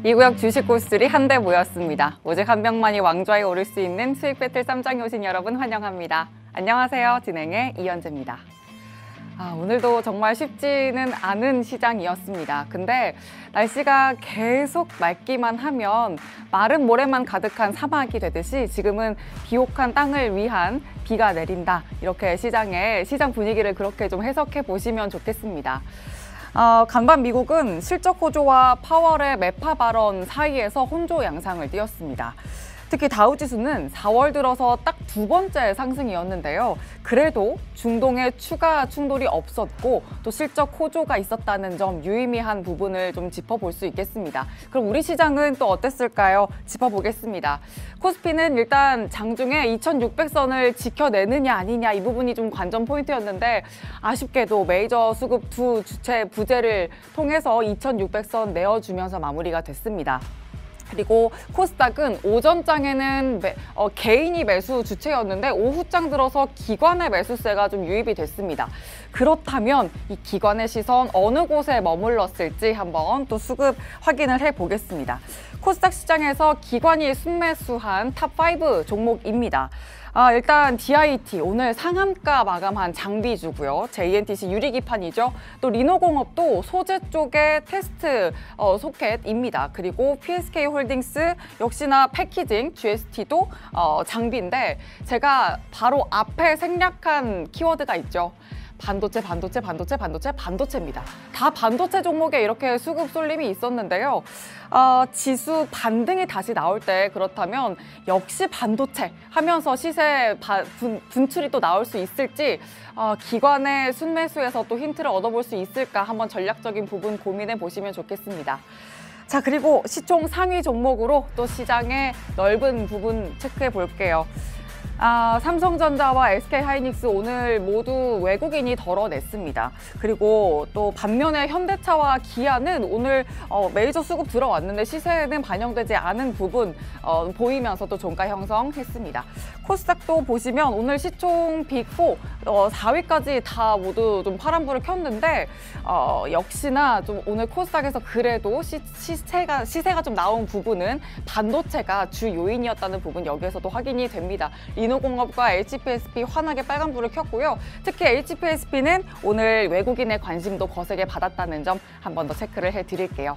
이 구역 주식 고수들이 한데 모였습니다. 오직 한 명만이 왕좌에 오를 수 있는 수익 배틀 쌈장에 오신 여러분 환영합니다. 안녕하세요. 진행의 이현재입니다. 오늘도 정말 쉽지는 않은 시장이었습니다. 근데 날씨가 계속 맑기만 하면 마른 모래만 가득한 사막이 되듯이 지금은 비옥한 땅을 위한 비가 내린다. 이렇게 시장 분위기를 그렇게 좀 해석해 보시면 좋겠습니다. 간밤 미국은 실적 호조와 파월의 매파 발언 사이에서 혼조 양상을 띄었습니다. 특히 다우지수는 4월 들어서 딱 두 번째 상승이었는데요. 그래도 중동에 추가 충돌이 없었고 또 실적 호조가 있었다는 점 유의미한 부분을 좀 짚어볼 수 있겠습니다. 그럼 우리 시장은 또 어땠을까요? 짚어보겠습니다. 코스피는 일단 장중에 2600선을 지켜내느냐 아니냐 이 부분이 좀 관전 포인트였는데 아쉽게도 메이저 수급 두 주체 부재를 통해서 2600선 내어주면서 마무리가 됐습니다. 그리고 코스닥은 오전장에는 개인이 매수 주체였는데 오후장 들어서 기관의 매수세가 좀 유입이 됐습니다. 그렇다면 이 기관의 시선 어느 곳에 머물렀을지 한번 또 수급 확인을 해보겠습니다. 코스닥 시장에서 기관이 순매수한 탑5 종목입니다. 일단 DIT 오늘 상한가 마감한 장비주고요. JNTC 유리기판이죠. 또 리노공업도 소재 쪽의 테스트 소켓입니다. 그리고 PSK홀딩스 역시나 패키징 GST도 장비인데 제가 바로 앞에 생략한 키워드가 있죠. 반도체입니다. 다 반도체 종목에 이렇게 수급 쏠림이 있었는데요. 지수 반등이 다시 나올 때 그렇다면 역시 반도체 하면서 시세 분출이 또 나올 수 있을지 기관의 순매수에서 또 힌트를 얻어볼 수 있을까 한번 전략적인 부분 고민해 보시면 좋겠습니다. 자, 그리고 시총 상위 종목으로 또 시장의 넓은 부분 체크해 볼게요. 삼성전자와 SK하이닉스 오늘 모두 외국인이 덜어냈습니다. 그리고 또 반면에 현대차와 기아는 오늘 메이저 수급 들어왔는데 시세에는 반영되지 않은 부분 보이면서 또 종가 형성했습니다. 코스닥도 보시면 오늘 시총 빅4 4위까지 다 모두 좀 파란불을 켰는데 역시나 좀 오늘 코스닥에서 그래도 시세가 좀 나온 부분은 반도체가 주 요인이었다는 부분 여기에서도 확인이 됩니다. 리노공업과 HPSP 환하게 빨간불을 켰고요. 특히 HPSP는 오늘 외국인의 관심도 거세게 받았다는 점 한 번 더 체크를 해드릴게요.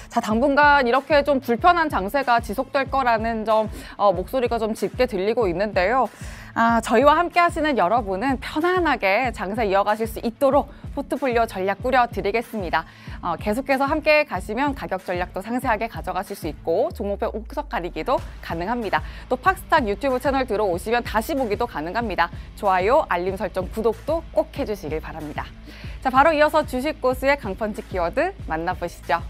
자, 당분간 이렇게 좀 불편한 장세가 지속될 거라는 점 목소리가 좀 짙게 들리고 있는데요. 저희와 함께 하시는 여러분은 편안하게 장세 이어가실 수 있도록 포트폴리오 전략 꾸려드리겠습니다. 계속해서 함께 가시면 가격 전략도 상세하게 가져가실 수 있고 종목별 옥석 가리기도 가능합니다. 또 팍스탁 유튜브 채널 들어오시면 다시 보기도 가능합니다. 좋아요, 알림 설정, 구독도 꼭 해주시길 바랍니다. 자, 바로 이어서 주식 고수의 강펀치 키워드 만나보시죠.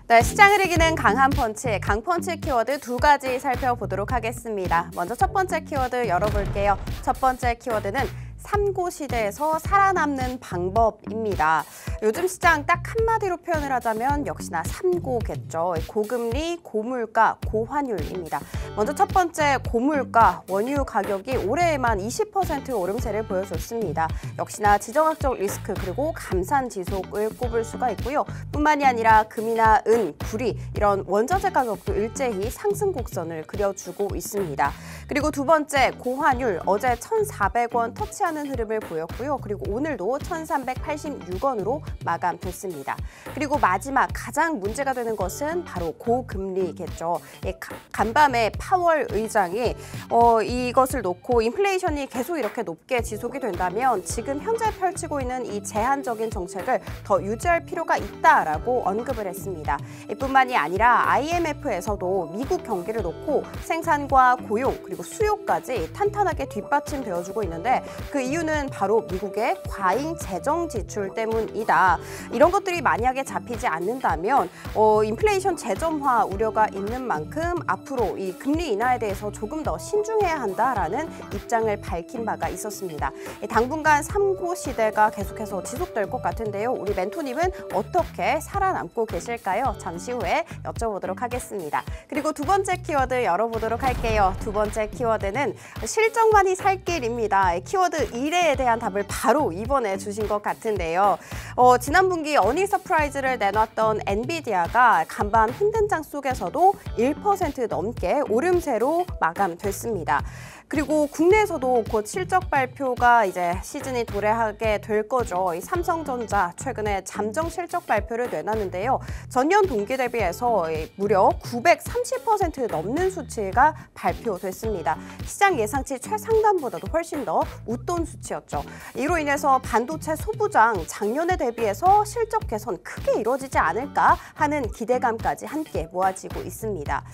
네, 시장을 이기는 강한 펀치, 강펀치 키워드 두 가지 살펴보도록 하겠습니다. 먼저 첫 번째 키워드 열어볼게요. 첫 번째 키워드는 삼고 시대에서 살아남는 방법입니다. 요즘 시장 딱 한마디로 표현을 하자면 역시나 삼고겠죠. 고금리, 고물가, 고환율입니다. 먼저 첫 번째 고물가, 원유 가격이 올해에만 20% 오름세를 보여줬습니다. 역시나 지정학적 리스크 그리고 감산 지속을 꼽을 수가 있고요. 뿐만이 아니라 금이나 은, 구리 이런 원자재 가격도 일제히 상승 곡선을 그려주고 있습니다. 그리고 두 번째 고환율, 어제 1,400원 터치하는 흐름을 보였고요. 그리고 오늘도 1,386원으로 마감됐습니다. 그리고 마지막 가장 문제가 되는 것은 바로 고금리겠죠. 간밤에 파월 의장이 이것을 놓고 인플레이션이 계속 이렇게 높게 지속이 된다면 지금 현재 펼치고 있는 이 제한적인 정책을 더 유지할 필요가 있다라고 언급을 했습니다. 이뿐만이 아니라 IMF에서도 미국 경기를 놓고 생산과 고용 그리고 수요까지 탄탄하게 뒷받침되어주고 있는데 그 이유는 바로 미국의 과잉 재정 지출 때문이다. 이런 것들이 만약에 잡히지 않는다면 인플레이션 재점화 우려가 있는 만큼 앞으로 이 금리 인하에 대해서 조금 더 신중해야 한다라는 입장을 밝힌 바가 있었습니다. 당분간 삼고 시대가 계속해서 지속될 것 같은데요. 우리 멘토님은 어떻게 살아남고 계실까요? 잠시 후에 여쭤보도록 하겠습니다. 그리고 두 번째 키워드 열어보도록 할게요. 두 번째 키워드는 실적만이 살 길입니다. 키워드 1회에 대한 답을 바로 이번에 주신 것 같은데요. 지난 분기 어닝 서프라이즈를 내놨던 엔비디아가 간밤 힘든 장 속에서도 1% 넘게 오름세로 마감됐습니다. 그리고 국내에서도 곧 실적 발표가 이제 시즌이 도래하게 될 거죠. 이 삼성전자 최근에 잠정 실적 발표를 내놨는데요. 전년 동기 대비해서 무려 930% 넘는 수치가 발표됐습니다. 시장 예상치 최상단보다도 훨씬 더 웃돈 수치였죠. 이로 인해서 반도체 소부장 작년에 대비해서 실적 개선 크게 이루어지지 않을까 하는 기대감까지 함께 모아지고 있습니다.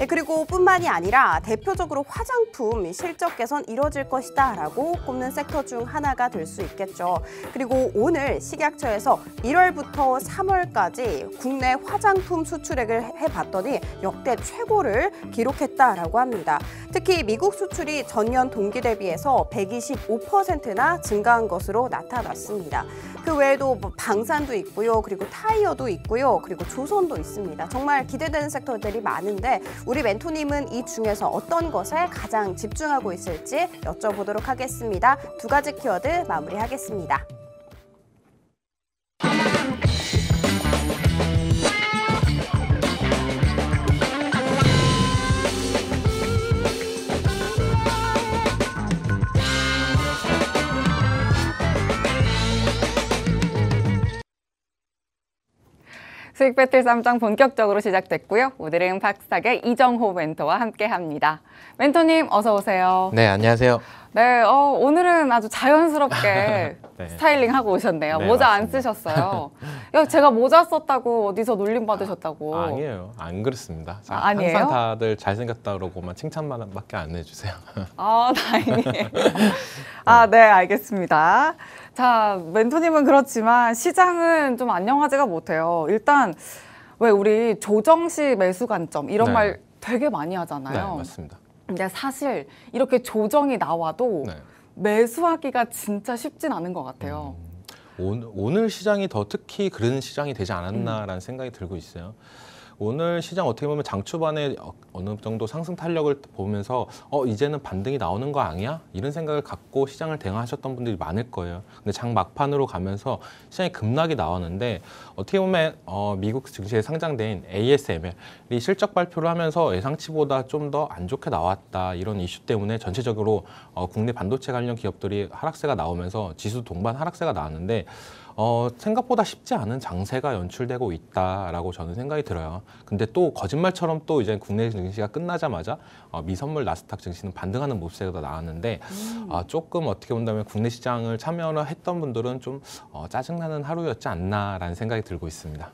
그리고 뿐만이 아니라 대표적으로 화장품 실적 개선 이뤄질 것이다라고 꼽는 섹터 중 하나가 될 수 있겠죠. 그리고 오늘 식약처에서 1월부터 3월까지 국내 화장품 수출액을 해봤더니 역대 최고를 기록했다라고 합니다. 특히 미국 수출이 전년 동기 대비해서 125%나 증가한 것으로 나타났습니다. 그 외에도 방산도 있고요. 그리고 타이어도 있고요. 그리고 조선도 있습니다. 정말 기대되는 섹터들이 많은데 우리 멘토님은 이 중에서 어떤 것에 가장 집중하고 있을지 여쭤보도록 하겠습니다. 두 가지 키워드 마무리하겠습니다. 수익 배틀 쌈장 본격적으로 시작됐고요. 오늘은 박스탁의 이정호 멘토와 함께합니다. 멘토님 어서 오세요. 네, 안녕하세요. 네, 오늘은 아주 자연스럽게 네. 스타일링하고 오셨네요. 네, 모자 맞습니다. 안 쓰셨어요. 야, 제가 모자 썼다고 어디서 놀림 받으셨다고. 아니에요. 안 그렇습니다. 아니에요? 항상 다들 잘생겼다 그러고만 칭찬만밖에 안 해주세요. 아, 다행이에요. 네, 알겠습니다. 자, 멘토님은 그렇지만 시장은 좀 안녕하지가 못해요. 일단 왜 우리 조정 시 매수 관점 이런 네. 말 되게 많이 네, 하잖아요. 맞습니다. 근데 사실 이렇게 조정이 나와도 네. 매수하기가 진짜 쉽진 않은 것 같아요. 오늘 시장이 더 특히 그런 시장이 되지 않았나라는 생각이 들고 있어요. 오늘 시장 어떻게 보면 장 초반에 어느 정도 상승 탄력을 보면서 이제는 반등이 나오는 거 아니야? 이런 생각을 갖고 시장을 대응하셨던 분들이 많을 거예요. 근데 장 막판으로 가면서 시장이 급락이 나왔는데 어떻게 보면 미국 증시에 상장된 ASML이 실적 발표를 하면서 예상치보다 좀 더 안 좋게 나왔다 이런 이슈 때문에 전체적으로 국내 반도체 관련 기업들이 하락세가 나오면서 지수 동반 하락세가 나왔는데 생각보다 쉽지 않은 장세가 연출되고 있다라고 저는 생각이 들어요. 근데 또 거짓말처럼 또 이제 국내 증시가 끝나자마자 미선물 나스닥 증시는 반등하는 모습세가 나왔는데 조금 어떻게 본다면 국내 시장을 참여를 했던 분들은 좀 짜증나는 하루였지 않나라는 생각이 들고 있습니다.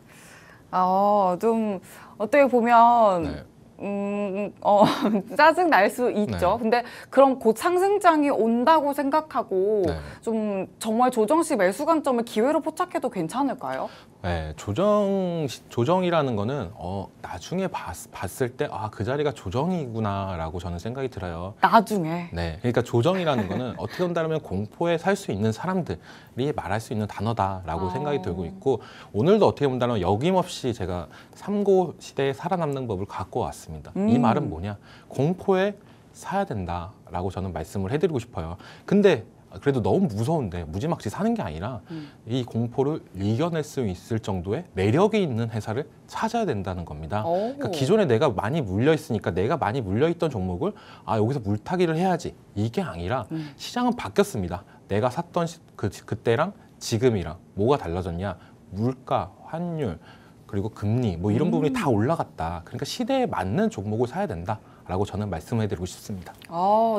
좀 어떻게 보면 네. 짜증 날 수 있죠. 네. 근데 그럼 곧 상승장이 온다고 생각하고 네. 좀 정말 조정 시 매수 관점을 기회로 포착해도 괜찮을까요? 네, 조정이라는 거는 나중에 봤을 때 그 자리가 조정이구나라고 저는 생각이 들어요. 나중에. 네, 그러니까 조정이라는 거는 어떻게 본다면 공포에 살 수 있는 사람들이 말할 수 있는 단어다라고 생각이 들고 있고 오늘도 어떻게 본다면 여김없이 제가 삼고 시대에 살아남는 법을 갖고 왔습니다. 이 말은 뭐냐? 공포에 사야 된다라고 저는 말씀을 해드리고 싶어요. 근데 그래도 너무 무서운데 무지막지 사는 게 아니라 이 공포를 이겨낼 수 있을 정도의 매력이 있는 회사를 찾아야 된다는 겁니다. 그러니까 기존에 내가 많이 물려 있으니까 내가 많이 물려 있던 종목을 여기서 물타기를 해야지 이게 아니라 시장은 바뀌었습니다. 내가 샀던 그때랑 지금이랑 뭐가 달라졌냐? 물가, 환율, 그리고 금리 뭐 이런 부분이 다 올라갔다. 그러니까 시대에 맞는 종목을 사야 된다. 라고 저는 말씀해드리고 싶습니다.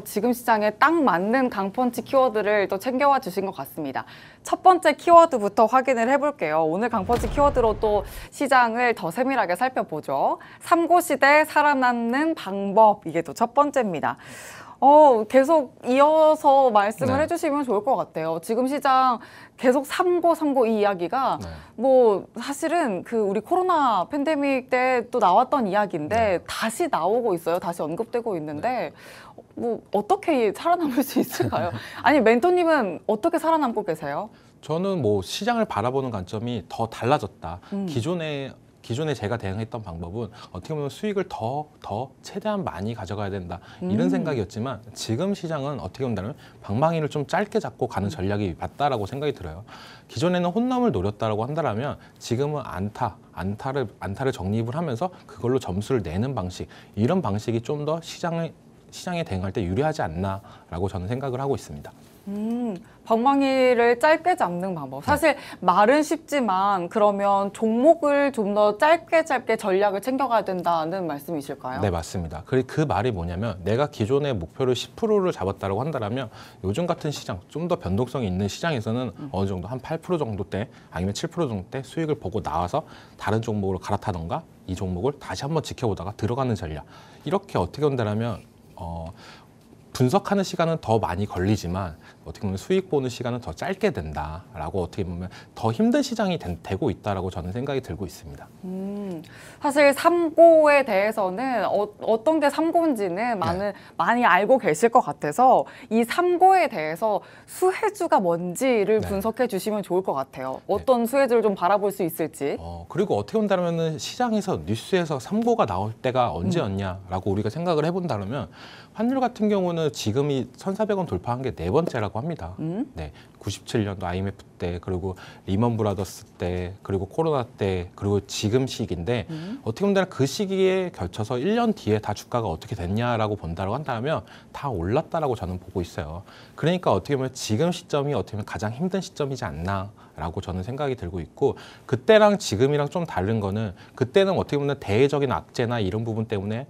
지금 시장에 딱 맞는 강펀치 키워드를 또 챙겨와 주신 것 같습니다. 첫 번째 키워드부터 확인을 해볼게요. 오늘 강펀치 키워드로 또 시장을 더 세밀하게 살펴보죠. 삼고 시대 살아남는 방법, 이게 또 첫 번째입니다. 계속 이어서 말씀을 네. 해주시면 좋을 것 같아요. 지금 시장 계속 삼고 이 이야기가 네. 뭐 사실은 그 우리 코로나 팬데믹 때 또 나왔던 이야기인데 네. 다시 나오고 있어요. 다시 언급되고 있는데 뭐 어떻게 살아남을 수 있을까요? 아니 멘토님은 어떻게 살아남고 계세요? 저는 뭐 시장을 바라보는 관점이 더 달라졌다. 기존에 제가 대응했던 방법은 어떻게 보면 수익을 더 최대한 많이 가져가야 된다. 이런 생각이었지만 지금 시장은 어떻게 본다면 방망이를 좀 짧게 잡고 가는 전략이 맞다라고 생각이 들어요. 기존에는 홈런을 노렸다라고 한다면 지금은 안타를 적립을 하면서 그걸로 점수를 내는 방식, 이런 방식이 좀 더 시장에 대응할 때 유리하지 않나라고 저는 생각을 하고 있습니다. 방망이를 짧게 잡는 방법. 사실 말은 쉽지만 그러면 종목을 좀 더 짧게 전략을 챙겨가야 된다는 말씀이실까요? 네, 맞습니다. 그 말이 뭐냐면 내가 기존의 목표를 10%를 잡았다고 한다면 요즘 같은 시장, 좀 더 변동성이 있는 시장에서는 어느 정도 한 8% 정도 대 아니면 7% 정도 대 수익을 보고 나와서 다른 종목으로 갈아타던가 이 종목을 다시 한번 지켜보다가 들어가는 전략. 이렇게 어떻게 본다면 분석하는 시간은 더 많이 걸리지만 어떻게 보면 수익 보는 시간은 더 짧게 된다라고 어떻게 보면 더 힘든 시장이 되고 있다라고 저는 생각이 들고 있습니다. 사실 삼고에 대해서는 어떤 게 삼고인지는 많이 알고 계실 것 같아서 이 삼고에 대해서 수혜주가 뭔지를 분석해 주시면 좋을 것 같아요. 어떤 수혜주를 좀 바라볼 수 있을지. 그리고 어떻게 본다면 시장에서 뉴스에서 삼고가 나올 때가 언제였냐라고 우리가 생각을 해본다면 환율 같은 경우는 지금이 1,400원 돌파한 게 네 번째라고 합니다. 네, 97년도 IMF 때, 그리고 리먼 브라더스 때, 그리고 코로나 때, 그리고 지금 시기인데 어떻게 보면 그 시기에 걸쳐서 1년 뒤에 다 주가가 어떻게 됐냐라고 본다고 한다면 다 올랐다라고 저는 보고 있어요. 그러니까 어떻게 보면 지금 시점이 어떻게 보면 가장 힘든 시점이지 않나라고 저는 생각이 들고 있고, 그때랑 지금이랑 좀 다른 거는 그때는 어떻게 보면 대외적인 악재나 이런 부분 때문에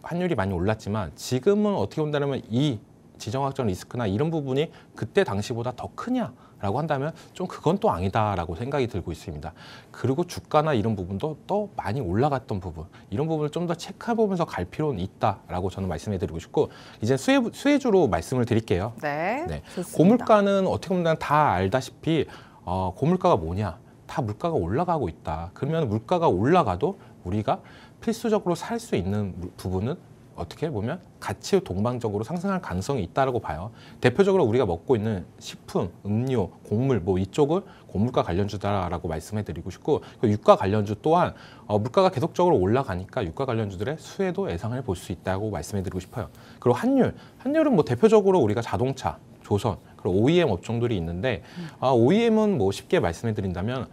환율이 많이 올랐지만 지금은 어떻게 본다면 이 지정학적 리스크나 이런 부분이 그때 당시보다 더 크냐라고 한다면 좀 그건 또 아니다라고 생각이 들고 있습니다. 그리고 주가나 이런 부분도 또 많이 올라갔던 부분, 이런 부분을 좀 더 체크해보면서 갈 필요는 있다라고 저는 말씀해드리고 싶고, 이제 수혜주로 말씀을 드릴게요. 네, 좋습니다. 고물가는 어떻게 보면 다 알다시피 고물가가 뭐냐? 다 물가가 올라가고 있다. 그러면 물가가 올라가도 우리가 필수적으로 살 수 있는 부분은 어떻게 보면 같이 동방적으로 상승할 가능성이 있다라고 봐요. 대표적으로 우리가 먹고 있는 식품, 음료, 곡물 뭐 이쪽을 고물가 관련주다라고 말씀해드리고 싶고, 유가 관련주 또한 물가가 계속적으로 올라가니까 유가 관련주들의 수혜도 예상을 볼 수 있다고 말씀해드리고 싶어요. 그리고 환율은 뭐 대표적으로 우리가 자동차, 조선, 그리고 OEM 업종들이 있는데 OEM은 뭐 쉽게 말씀해드린다면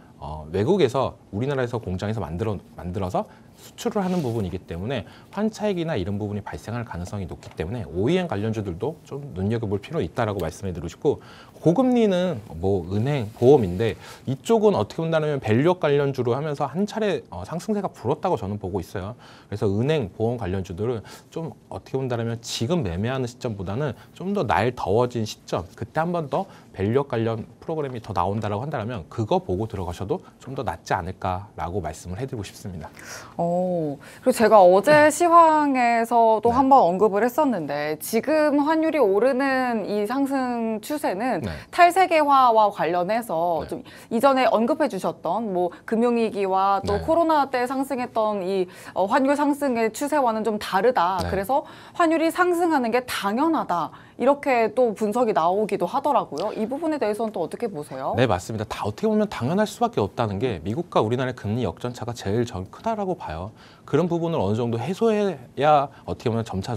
외국에서 우리나라에서 공장에서 만들어서 수출을 하는 부분이기 때문에 환차익이나 이런 부분이 발생할 가능성이 높기 때문에 OEM 관련주들도 좀 눈여겨볼 필요가 있다라고 말씀해드리고 싶고, 고금리는 뭐 은행, 보험인데 이쪽은 어떻게 본다면 밸류업 관련주로 하면서 한 차례 상승세가 불었다고 저는 보고 있어요. 그래서 은행, 보험 관련주들은 좀 어떻게 본다면 지금 매매하는 시점보다는 좀 더 날 더워진 시점, 그때 한 번 더 밸류업 관련 프로그램이 더 나온다라고 한다면 그거 보고 들어가셔도 좀 더 낫지 않을까라고 말씀을 해드리고 싶습니다. 그리고 제가 어제 시황에서도 한번 언급을 했었는데 지금 환율이 오르는 이 상승 추세는 탈세계화와 관련해서 좀 이전에 언급해 주셨던 뭐 금융위기와 또 코로나 때 상승했던 이 환율 상승의 추세와는 좀 다르다. 그래서 환율이 상승하는 게 당연하다. 이렇게 또 분석이 나오기도 하더라고요. 이 부분에 대해서는 또 어떻게 보세요? 네, 맞습니다. 다 어떻게 보면 당연할 수밖에 없다는 게 미국과 우리나라의 금리 역전차가 제일 크다라고 봐요. 그런 부분을 어느 정도 해소해야 어떻게 보면 점차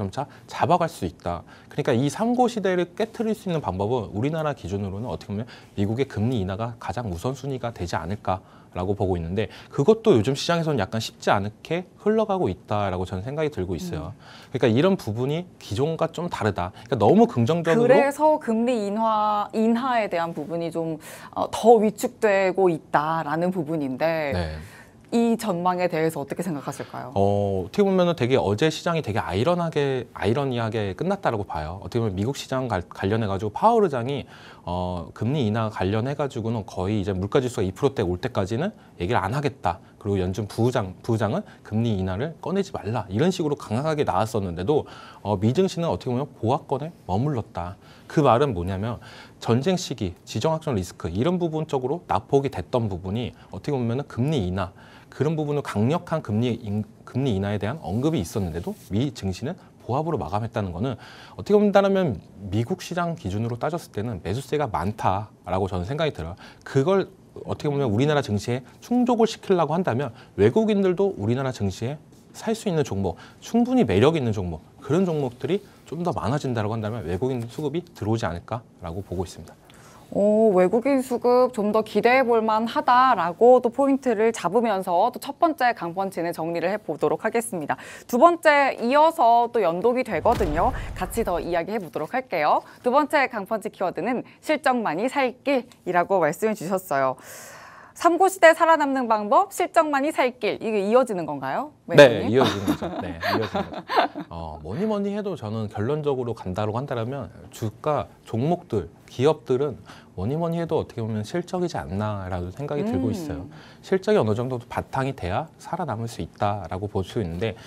잡아갈 수 있다. 그러니까 이 삼고 시대를 깨트릴 수 있는 방법은 우리나라 기준으로는 어떻게 보면 미국의 금리 인하가 가장 우선순위가 되지 않을까라고 보고 있는데, 그것도 요즘 시장에서는 약간 쉽지 않게 흘러가고 있다라고 저는 생각이 들고 있어요. 그러니까 이런 부분이 기존과 좀 다르다. 그러니까 너무 긍정적으로. 그래서 금리 인하에 대한 부분이 좀 더 위축되고 있다라는 부분인데 이 전망에 대해서 어떻게 생각하실까요? 어떻게 보면 되게 어제 시장이 되게 아이러니하게 끝났다라고 봐요. 어떻게 보면 미국 시장 관련해가지고 파월 의장이 금리 인하 관련해가지고는 거의 이제 물가지수가 2%대 올 때까지는 얘기를 안 하겠다. 그리고 연준 부의장은 금리 인하를 꺼내지 말라 이런 식으로 강하게 나왔었는데도 미증시는 어떻게 보면 보합권에 머물렀다. 그 말은 뭐냐면 전쟁 시기, 지정학적 리스크 이런 부분 쪽으로 낙폭이 됐던 부분이 어떻게 보면 금리 인하 그런 부분은 강력한 금리 인하에 대한 언급이 있었는데도 미 증시는 보합으로 마감했다는 거는 어떻게 본다면 미국 시장 기준으로 따졌을 때는 매수세가 많다라고 저는 생각이 들어요. 그걸 어떻게 보면 우리나라 증시에 충족을 시키려고 한다면 외국인들도 우리나라 증시에 살 수 있는 종목, 충분히 매력 있는 종목, 그런 종목들이 좀 더 많아진다고 한다면 외국인 수급이 들어오지 않을까라고 보고 있습니다. 외국인 수급 좀 더 기대해 볼 만하다라고 또 포인트를 잡으면서 또 첫 번째 강펀치는 정리를 해보도록 하겠습니다. 두 번째 이어서 또 연동이 되거든요. 같이 더 이야기해 보도록 할게요. 두 번째 강펀치 키워드는 실적만이 살 길이라고 말씀해 주셨어요. 삼고시대 살아남는 방법, 실적만이 살 길, 이게 이어지는 건가요? 네, 이어지는 거죠. 네, 이어지는 거죠. 뭐니 해도 저는 결론적으로 간다고 한다면 주가, 종목들, 기업들은 뭐니 해도 어떻게 보면 실적이지 않나라는 생각이 들고 있어요. 실적이 어느 정도 바탕이 돼야 살아남을 수 있다라고 볼 수 있는데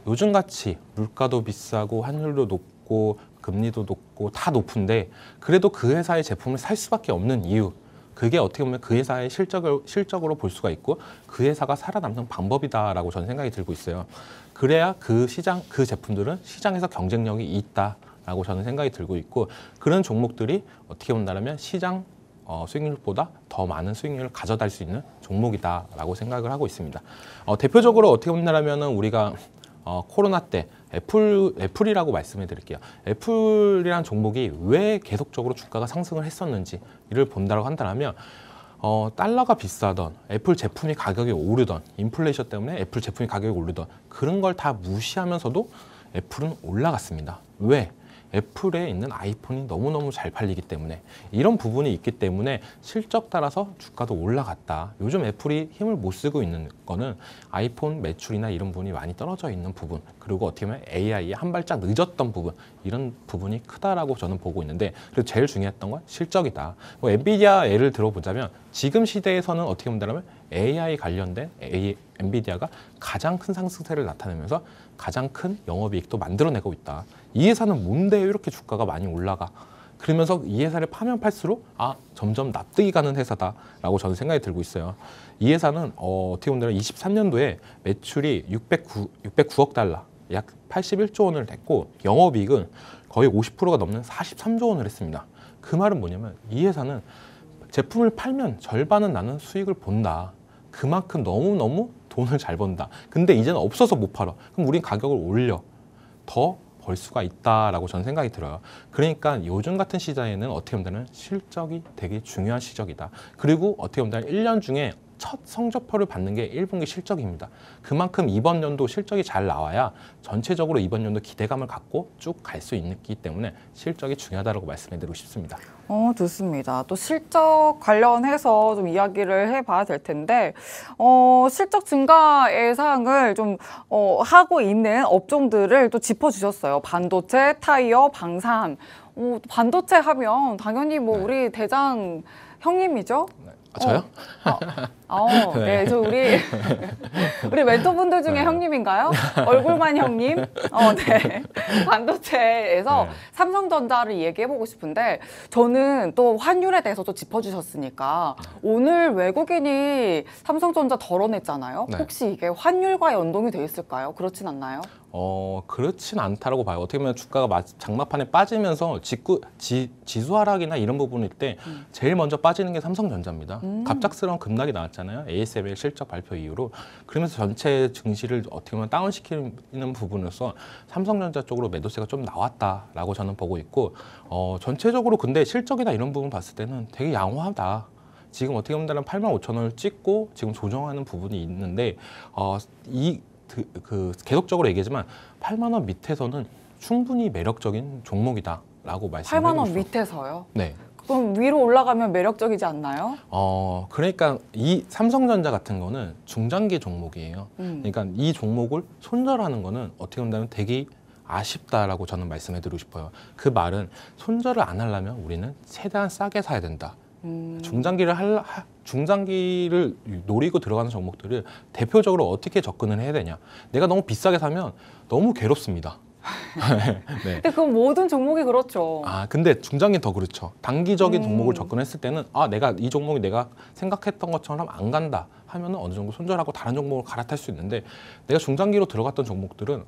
요즘같이 물가도 비싸고 환율도 높고 금리도 높고 다 높은데 그래도 그 회사의 제품을 살 수밖에 없는 이유 그게 어떻게 보면 그 회사의 실적으로 볼 수가 있고 그 회사가 살아남는 방법이다라고 저는 생각이 들고 있어요. 그래야 그 제품들은 시장에서 경쟁력이 있다라고 저는 생각이 들고 있고 그런 종목들이 어떻게 본다면 시장 수익률보다 더 많은 수익률을 가져다 수 있는 종목이다라고 생각을 하고 있습니다. 대표적으로 어떻게 본다면 우리가 코로나 때 애플이라고 말씀해 드릴게요. 애플이라는 종목이 왜 계속적으로 주가가 상승을 했었는지를 본다고 한다면 달러가 비싸던 애플 제품이 가격이 오르던 인플레이션 때문에 애플 제품이 가격이 오르던 그런 걸 다 무시하면서도 애플은 올라갔습니다. 왜? 애플에 있는 아이폰이 너무너무 잘 팔리기 때문에 이런 부분이 있기 때문에 실적 따라서 주가도 올라갔다. 요즘 애플이 힘을 못 쓰고 있는 거는 아이폰 매출이나 이런 부분이 많이 떨어져 있는 부분 그리고 어떻게 보면 AI에 한 발짝 늦었던 부분 이런 부분이 크다라고 저는 보고 있는데 그리고 제일 중요했던 건 실적이다. 엔비디아 예를 들어보자면 지금 시대에서는 어떻게 본다면 AI 관련된 엔비디아가 가장 큰 상승세를 나타내면서 가장 큰 영업이익도 만들어내고 있다. 이 회사는 뭔데 이렇게 주가가 많이 올라가? 그러면서 이 회사를 파면 팔수록 점점 납득이 가는 회사다라고 저는 생각이 들고 있어요. 이 회사는 어떻게 보면 23년도에 매출이 609억 달러, 약 81조 원을 냈고 영업이익은 거의 50%가 넘는 43조 원을 했습니다. 그 말은 뭐냐면 이 회사는 제품을 팔면 절반은 나는 수익을 본다. 그만큼 너무너무 돈을 잘 번다. 근데 이제는 없어서 못 팔아. 그럼 우린 가격을 올려. 더 벌 수가 있다라고 저는 생각이 들어요. 그러니까 요즘 같은 시장에는 어떻게 보면 실적이 되게 중요한 시적이다. 그리고 어떻게 보면 1년 중에 첫 성적표를 받는 게 1분기 실적입니다. 그만큼 이번 연도 실적이 잘 나와야 전체적으로 이번 연도 기대감을 갖고 쭉 갈 수 있기 때문에 실적이 중요하다고 말씀드리고 싶습니다. 좋습니다. 또 실적 관련해서 좀 이야기를 해봐야 될 텐데 실적 증가 예상을 좀 하고 있는 업종들을 또 짚어주셨어요. 반도체, 타이어, 방산. 반도체 하면 당연히 뭐 우리 대장 형님이죠. 저요? 네, 저 우리 멘토분들 중에 형님인가요? 얼굴만 형님? 네. 반도체에서 삼성전자를 얘기해보고 싶은데 저는 또 환율에 대해서 또 짚어주셨으니까 오늘 외국인이 삼성전자 덜어냈잖아요. 네. 혹시 이게 환율과 연동이 돼 있을까요? 그렇진 않나요? 그렇진 않다라고 봐요. 어떻게 보면 주가가 장막판에 빠지면서 지수 하락이나 이런 부분일 때 제일 먼저 빠지는 게 삼성전자입니다. 갑작스러운 급락이 나왔잖아요. ASML 실적 발표 이후로. 그러면서 전체 증시를 어떻게 보면 다운시키는 부분으로서 삼성전자 쪽으로 매도세가 좀 나왔다라고 저는 보고 있고 전체적으로 근데 실적이나 이런 부분 봤을 때는 되게 양호하다. 지금 어떻게 보면 85,000원을 찍고 지금 조정하는 부분이 있는데 계속적으로 얘기하지만 8만 원 밑에서는 충분히 매력적인 종목이다라고 말씀드리고 8만 원 싶어요. 밑에서요? 네. 그럼 위로 올라가면 매력적이지 않나요? 그러니까 이 삼성전자 같은 거는 중장기 종목이에요. 그러니까 이 종목을 손절하는 거는 어떻게 본다면 되게 아쉽다라고 저는 말씀해드리고 싶어요. 그 말은 손절을 안 하려면 우리는 최대한 싸게 사야 된다. 중장기를 노리고 들어가는 종목들을 대표적으로 어떻게 접근을 해야 되냐. 내가 너무 비싸게 사면 너무 괴롭습니다. 네. 근데 그건 모든 종목이 그렇죠. 근데 중장기는 더 그렇죠. 단기적인 종목을 음. 접근했을 때는 내가 이 종목이 내가 생각했던 것처럼 안 간다 하면은 어느 정도 손절하고 다른 종목을 갈아탈 수 있는데, 내가 중장기로 들어갔던 종목들은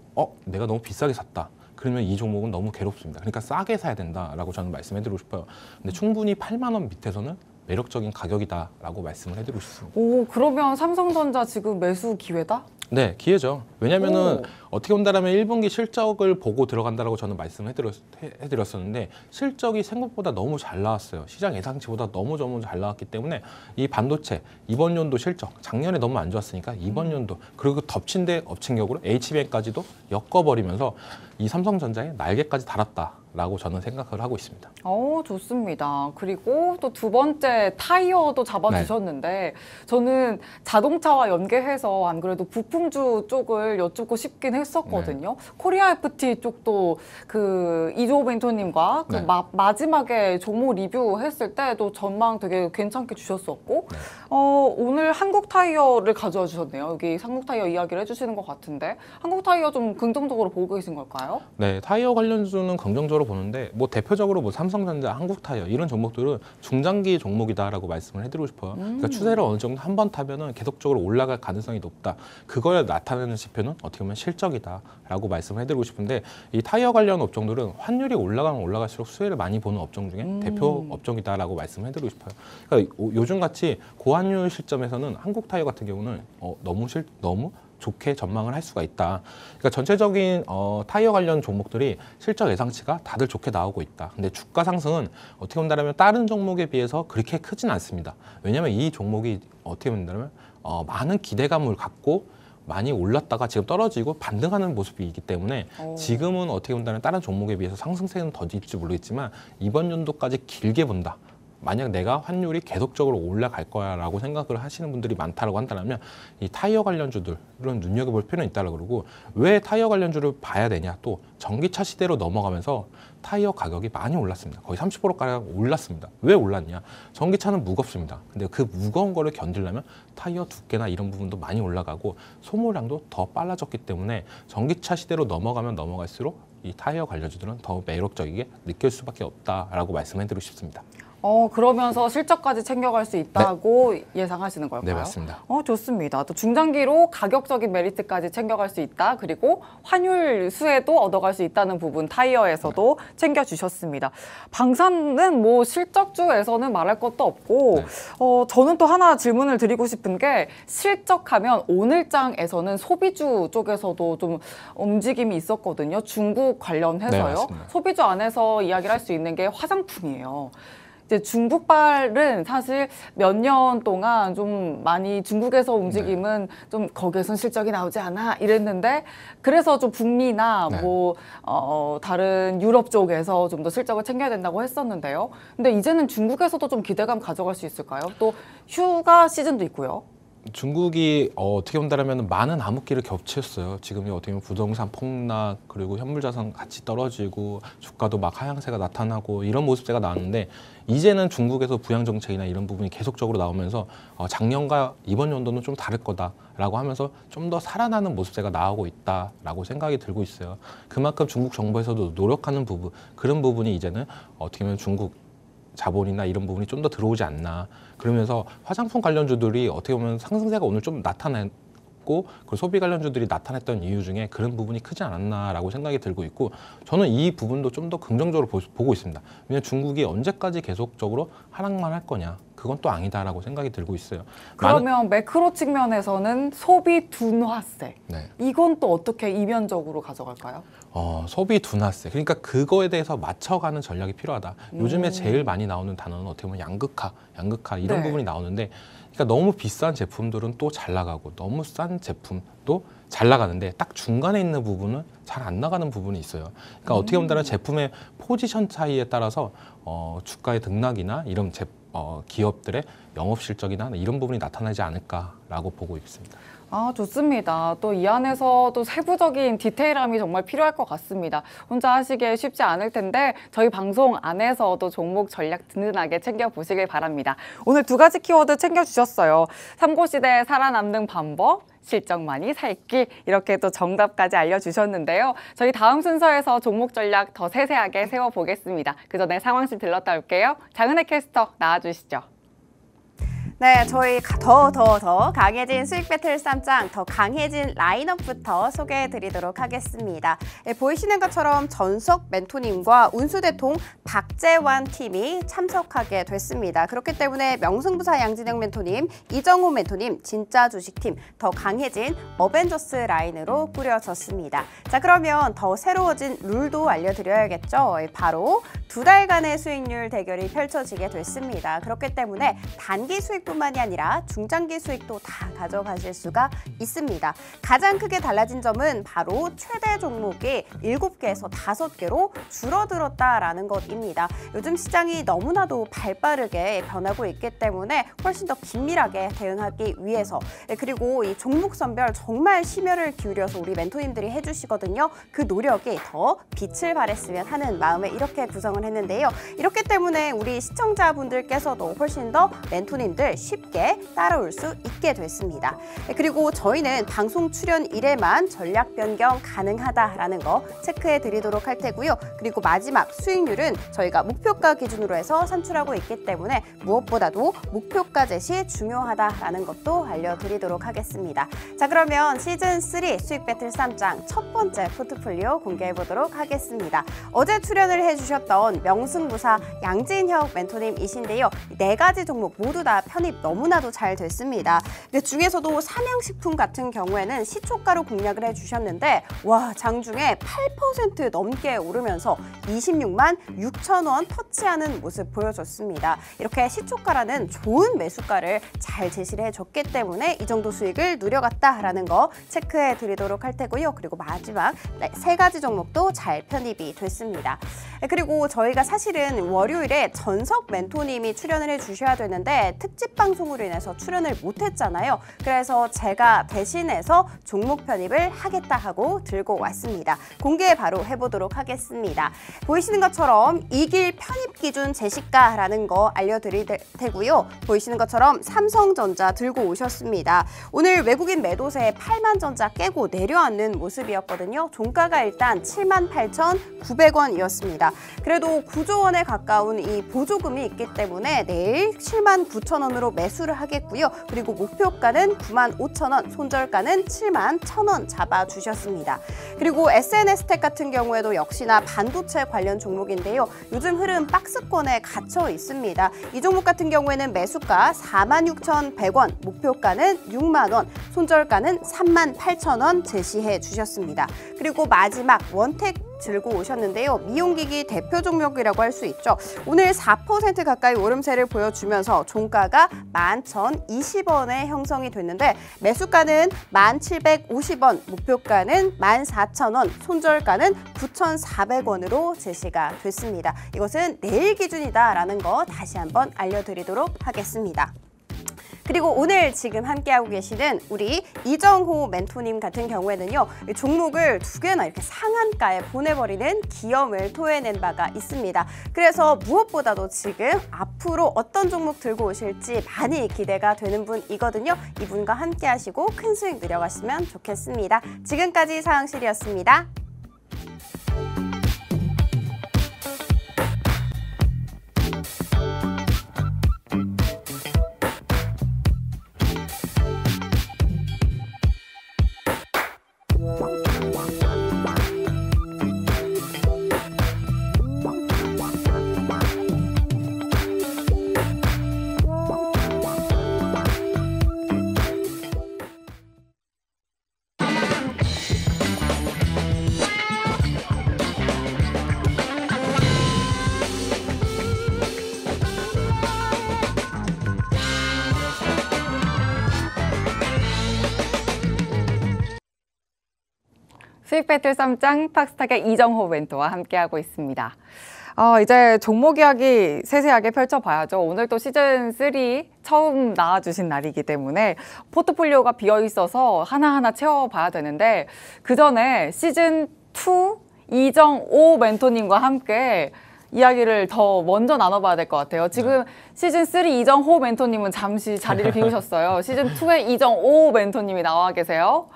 내가 너무 비싸게 샀다. 그러면 이 종목은 너무 괴롭습니다. 그러니까 싸게 사야 된다라고 저는 말씀해드리고 싶어요. 근데 충분히 8만 원 밑에서는 매력적인 가격이다라고 말씀을 해드리고 싶습니다. 오, 그러면 삼성전자 지금 매수 기회다? 네, 기회죠. 왜냐면은 오. 어떻게 본다면 1분기 실적을 보고 들어간다라고 저는 말씀을 해드렸었는데, 실적이 생각보다 너무 잘 나왔어요. 시장 예상치보다 너무 잘 나왔기 때문에 이 반도체 이번 연도 실적, 작년에 너무 안 좋았으니까 이번 연도, 그리고 덮친 데 엎친 격으로 HBM까지도 엮어버리면서 이 삼성전자에 날개까지 달았다라고 저는 생각을 하고 있습니다. 좋습니다. 그리고 또 두 번째 타이어도 잡아주셨는데, 저는 자동차와 연계해서 안 그래도 부품주 쪽을 여쭙고 싶긴 했었거든요. 코리아 FT 쪽도 그 이조 멘토님과 그 네. 마지막에 종목 리뷰했을 때도 전망 되게 괜찮게 주셨었고, 오늘 한국 타이어를 가져와 주셨네요. 여기 한국 타이어 이야기를 해주시는 것 같은데, 한국 타이어 좀 긍정적으로 보고 계신 걸까요? 네, 타이어 관련주는 긍정적으로 보는데, 뭐 대표적으로 뭐 삼성전자, 한국타이어 이런 종목들은 중장기 종목이다라고 말씀을 해드리고 싶어요. 그러니까 추세를 어느 정도 한 번 타면은 계속적으로 올라갈 가능성이 높다. 그걸 나타내는 지표는 어떻게 보면 실적이다라고 말씀을 해드리고 싶은데, 이 타이어 관련 업종들은 환율이 올라가면 올라갈수록 수혜를 많이 보는 업종 중에 대표 업종이다라고 말씀을 해드리고 싶어요. 그러니까 요즘 같이 고환율 시점에서는 한국타이어 같은 경우는 너무 좋게 전망을 할 수가 있다. 그러니까 전체적인 타이어 관련 종목들이 실적 예상치가 다들 좋게 나오고 있다. 근데 주가 상승은 어떻게 본다면 다른 종목에 비해서 그렇게 크진 않습니다. 왜냐하면 이 종목이 어떻게 본다면 많은 기대감을 갖고 많이 올랐다가 지금 떨어지고 반등하는 모습이기 때문에 지금은 어떻게 본다면 다른 종목에 비해서 상승세는 더딜지 모르겠지만 이번 연도까지 길게 본다. 만약 내가 환율이 계속적으로 올라갈 거야라고 생각을 하시는 분들이 많다라고 한다면 이 타이어 관련주들은 눈여겨볼 필요는 있다라고 그러고, 왜 타이어 관련주를 봐야 되냐, 또 전기차 시대로 넘어가면서 타이어 가격이 많이 올랐습니다. 거의 30%가량 올랐습니다. 왜 올랐냐? 전기차는 무겁습니다. 근데 그 무거운 거를 견디려면 타이어 두께나 이런 부분도 많이 올라가고 소모량도 더 빨라졌기 때문에 전기차 시대로 넘어가면 넘어갈수록 이 타이어 관련주들은 더 매력적이게 느낄 수밖에 없다라고 말씀해드리고 싶습니다. 그러면서 실적까지 챙겨갈 수 있다고 예상하시는 걸까요? 네, 맞습니다. 좋습니다. 또 중장기로 가격적인 메리트까지 챙겨갈 수 있다. 그리고 환율 수혜도 얻어갈 수 있다는 부분 타이어에서도 챙겨주셨습니다. 방산은 뭐 실적주에서는 말할 것도 없고, 저는 또 하나 질문을 드리고 싶은 게, 실적하면 오늘장에서는 소비주 쪽에서도 좀 움직임이 있었거든요. 중국 관련해서요. 네, 소비주 안에서 이야기를 할 수 있는 게 화장품이에요. 이제 중국발은 사실 몇 년 동안 좀 많이 중국에서 움직임은 좀 거기에선 실적이 나오지 않아 이랬는데, 그래서 좀 북미나 뭐 다른 유럽 쪽에서 좀 더 실적을 챙겨야 된다고 했었는데요. 근데 이제는 중국에서도 좀 기대감 가져갈 수 있을까요? 또 휴가 시즌도 있고요. 중국이 어떻게 본다면 많은 암흑기를 겹쳤어요. 지금이 어떻게 보면 부동산 폭락, 그리고 현물자산 같이 떨어지고 주가도 막 하향세가 나타나고 이런 모습세가 나왔는데, 이제는 중국에서 부양정책이나 이런 부분이 계속적으로 나오면서 작년과 이번 연도는 좀 다를 거다라고 하면서 좀 더 살아나는 모습세가 나오고 있다라고 생각이 들고 있어요. 그만큼 중국 정부에서도 노력하는 부분, 그런 부분이 이제는 어떻게 보면 중국 자본이나 이런 부분이 좀 더 들어오지 않나. 그러면서 화장품 관련주들이 어떻게 보면 상승세가 오늘 좀 나타났고, 그 소비 관련주들이 나타났던 이유 중에 그런 부분이 크지 않았나라고 생각이 들고 있고, 저는 이 부분도 좀 더 긍정적으로 보고 있습니다. 왜냐하면 중국이 언제까지 계속적으로 하락만 할 거냐, 그건 또 아니다라고 생각이 들고 있어요. 그러면 매크로 측면에서는 소비 둔화세, 이건 또 어떻게 이면적으로 가져갈까요? 소비 둔화세. 그러니까 그거에 대해서 맞춰가는 전략이 필요하다. 요즘에 제일 많이 나오는 단어는 어떻게 보면 양극화 이런 부분이 나오는데, 그러니까 너무 비싼 제품들은 또 잘 나가고 너무 싼 제품도 잘 나가는데, 딱 중간에 있는 부분은 잘 안 나가는 부분이 있어요. 그러니까 어떻게 보면 제품의 포지션 차이에 따라서 주가의 등락이나 이런 기업들의 영업 실적이나 이런 부분이 나타나지 않을까라고 보고 있습니다. 아, 좋습니다. 또 이 안에서도 세부적인 디테일함이 정말 필요할 것 같습니다. 혼자 하시기에 쉽지 않을 텐데 저희 방송 안에서도 종목 전략 든든하게 챙겨보시길 바랍니다. 오늘 두 가지 키워드 챙겨주셨어요. 삼고시대 살아남는 방법, 실적 많이 살길, 이렇게 또 정답까지 알려주셨는데요. 저희 다음 순서에서 종목 전략 더 세세하게 세워보겠습니다. 그 전에 상황실 들렀다 올게요. 장은혜 캐스터 나와주시죠. 네, 저희 더 강해진 수익 배틀 쌈장, 더 강해진 라인업부터 소개해드리도록 하겠습니다. 네, 보이시는 것처럼 전석 멘토님과 운수대통 박재환 팀이 참석하게 됐습니다. 그렇기 때문에 명승부사 양진영 멘토님, 이정호 멘토님, 진짜 주식팀, 더 강해진 어벤져스 라인으로 꾸려졌습니다. 자, 그러면 더 새로워진 룰도 알려드려야겠죠. 바로 두 달간의 수익률 대결이 펼쳐지게 됐습니다. 그렇기 때문에 단기 수익뿐만이 아니라 중장기 수익도 다 가져가실 수가 있습니다. 가장 크게 달라진 점은 바로 최대 종목이 7개에서 5개로 줄어들었다라는 것입니다. 요즘 시장이 너무나도 발빠르게 변하고 있기 때문에 훨씬 더 긴밀하게 대응하기 위해서, 그리고 이 종목 선별 정말 심혈을 기울여서 우리 멘토님들이 해주시거든요. 그 노력이 더 빛을 발했으면 하는 마음에 이렇게 구성을 했는데요. 이렇기 때문에 우리 시청자분들께서도 훨씬 더 멘토님들 쉽게 따라올 수 있게 됐습니다. 그리고 저희는 방송 출연 일에만 전략 변경 가능하다라는 거 체크해 드리도록 할 테고요. 그리고 마지막 수익률은 저희가 목표가 기준으로 해서 산출하고 있기 때문에 무엇보다도 목표가 제시 중요하다라는 것도 알려드리도록 하겠습니다. 자, 그러면 시즌3 수익 배틀 쌈장 첫 번째 포트폴리오 공개해 보도록 하겠습니다. 어제 출연을 해주셨던 명승부사 양진혁 멘토님이신데요. 4가지 종목 모두 다 편입 너무나도 잘 됐습니다. 그 중에서도 삼양식품 같은 경우에는 시초가로 공략을 해주셨는데 와, 장중에 8% 넘게 오르면서 26만 6천 원 터치하는 모습 보여줬습니다. 이렇게 시초가라는 좋은 매수가를 잘 제시를 해줬기 때문에 이 정도 수익을 누려갔다라는 거 체크해 드리도록 할 테고요. 그리고 마지막 3가지 종목도 잘 편입이 됐습니다. 그리고 저희가 사실은 월요일에 전석 멘토님이 출연을 해주셔야 되는데 특집 방송으로 인해서 출연을 못했잖아요. 그래서 제가 대신해서 종목 편입을 하겠다 하고 들고 왔습니다. 공개 바로 해보도록 하겠습니다. 보이시는 것처럼 이길 편입 기준 제시가라는 거 알려드릴 테고요. 보이시는 것처럼 삼성전자 들고 오셨습니다. 오늘 외국인 매도세 8만전자 깨고 내려앉는 모습이었거든요. 종가가 일단 78,900원이었습니다. 그래도 9조 원에 가까운 이 보조금이 있기 때문에 내일 79,000원으로 매수를 하겠고요. 그리고 목표가는 95,000원, 손절가는 71,000원 잡아주셨습니다. 그리고 SNS텍 같은 경우에도 역시나 반도체 관련 종목인데요. 요즘 흐름 박스권에 갇혀 있습니다. 이 종목 같은 경우에는 매수가 46,100원, 목표가는 6만 원, 손절가는 38,000원 제시해 주셨습니다. 그리고 마지막 원택 들고 오셨는데요. 미용기기 대표 종목이라고 할 수 있죠. 오늘 4% 가까이 오름세를 보여주면서 종가가 11,020원에 형성이 됐는데 매수가는 1,750원, 목표가는 14,000원, 손절가는 9,400원으로 제시가 됐습니다. 이것은 내일 기준이다라는 거 다시 한번 알려드리도록 하겠습니다. 그리고 오늘 지금 함께하고 계시는 우리 이정호 멘토님 같은 경우에는요. 종목을 2개나 이렇게 상한가에 보내버리는 기염을 토해낸 바가 있습니다. 그래서 무엇보다도 지금 앞으로 어떤 종목 들고 오실지 많이 기대가 되는 분이거든요. 이분과 함께하시고 큰 수익 누려가시면 좋겠습니다. 지금까지 상황실이었습니다. 수익 배틀 쌈장 팍스탁의 이정호 멘토와 함께하고 있습니다. 이제 종목 이야기 세세하게 펼쳐봐야죠. 오늘 또 시즌3 처음 나와주신 날이기 때문에 포트폴리오가 비어있어서 하나하나 채워봐야 되는데 그 전에 시즌2 이정오 멘토님과 함께 이야기를 더 먼저 나눠봐야 될 것 같아요. 지금 시즌3 이정호 멘토님은 잠시 자리를 비우셨어요. 시즌2의 이정오 멘토님이 나와 계세요.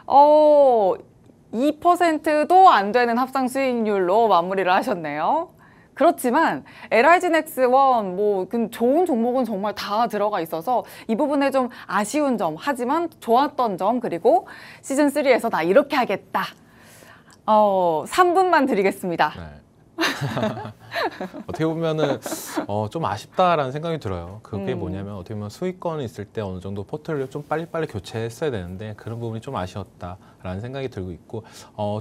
2%도 안 되는 합상 수익률로 마무리를 하셨네요. 그렇지만 LIG넥스1 뭐 좋은 종목은 정말 다 들어가 있어서 이 부분에 좀 아쉬운 점, 하지만 좋았던 점, 그리고 시즌3에서 나 이렇게 하겠다. 3분만 드리겠습니다. 네. 어떻게 보면은 좀 아쉽다라는 생각이 들어요. 그게 뭐냐면 어떻게 보면 수익권이 있을 때 어느 정도 포트를 좀 빨리빨리 교체했어야 되는데 그런 부분이 좀 아쉬웠다라는 생각이 들고 있고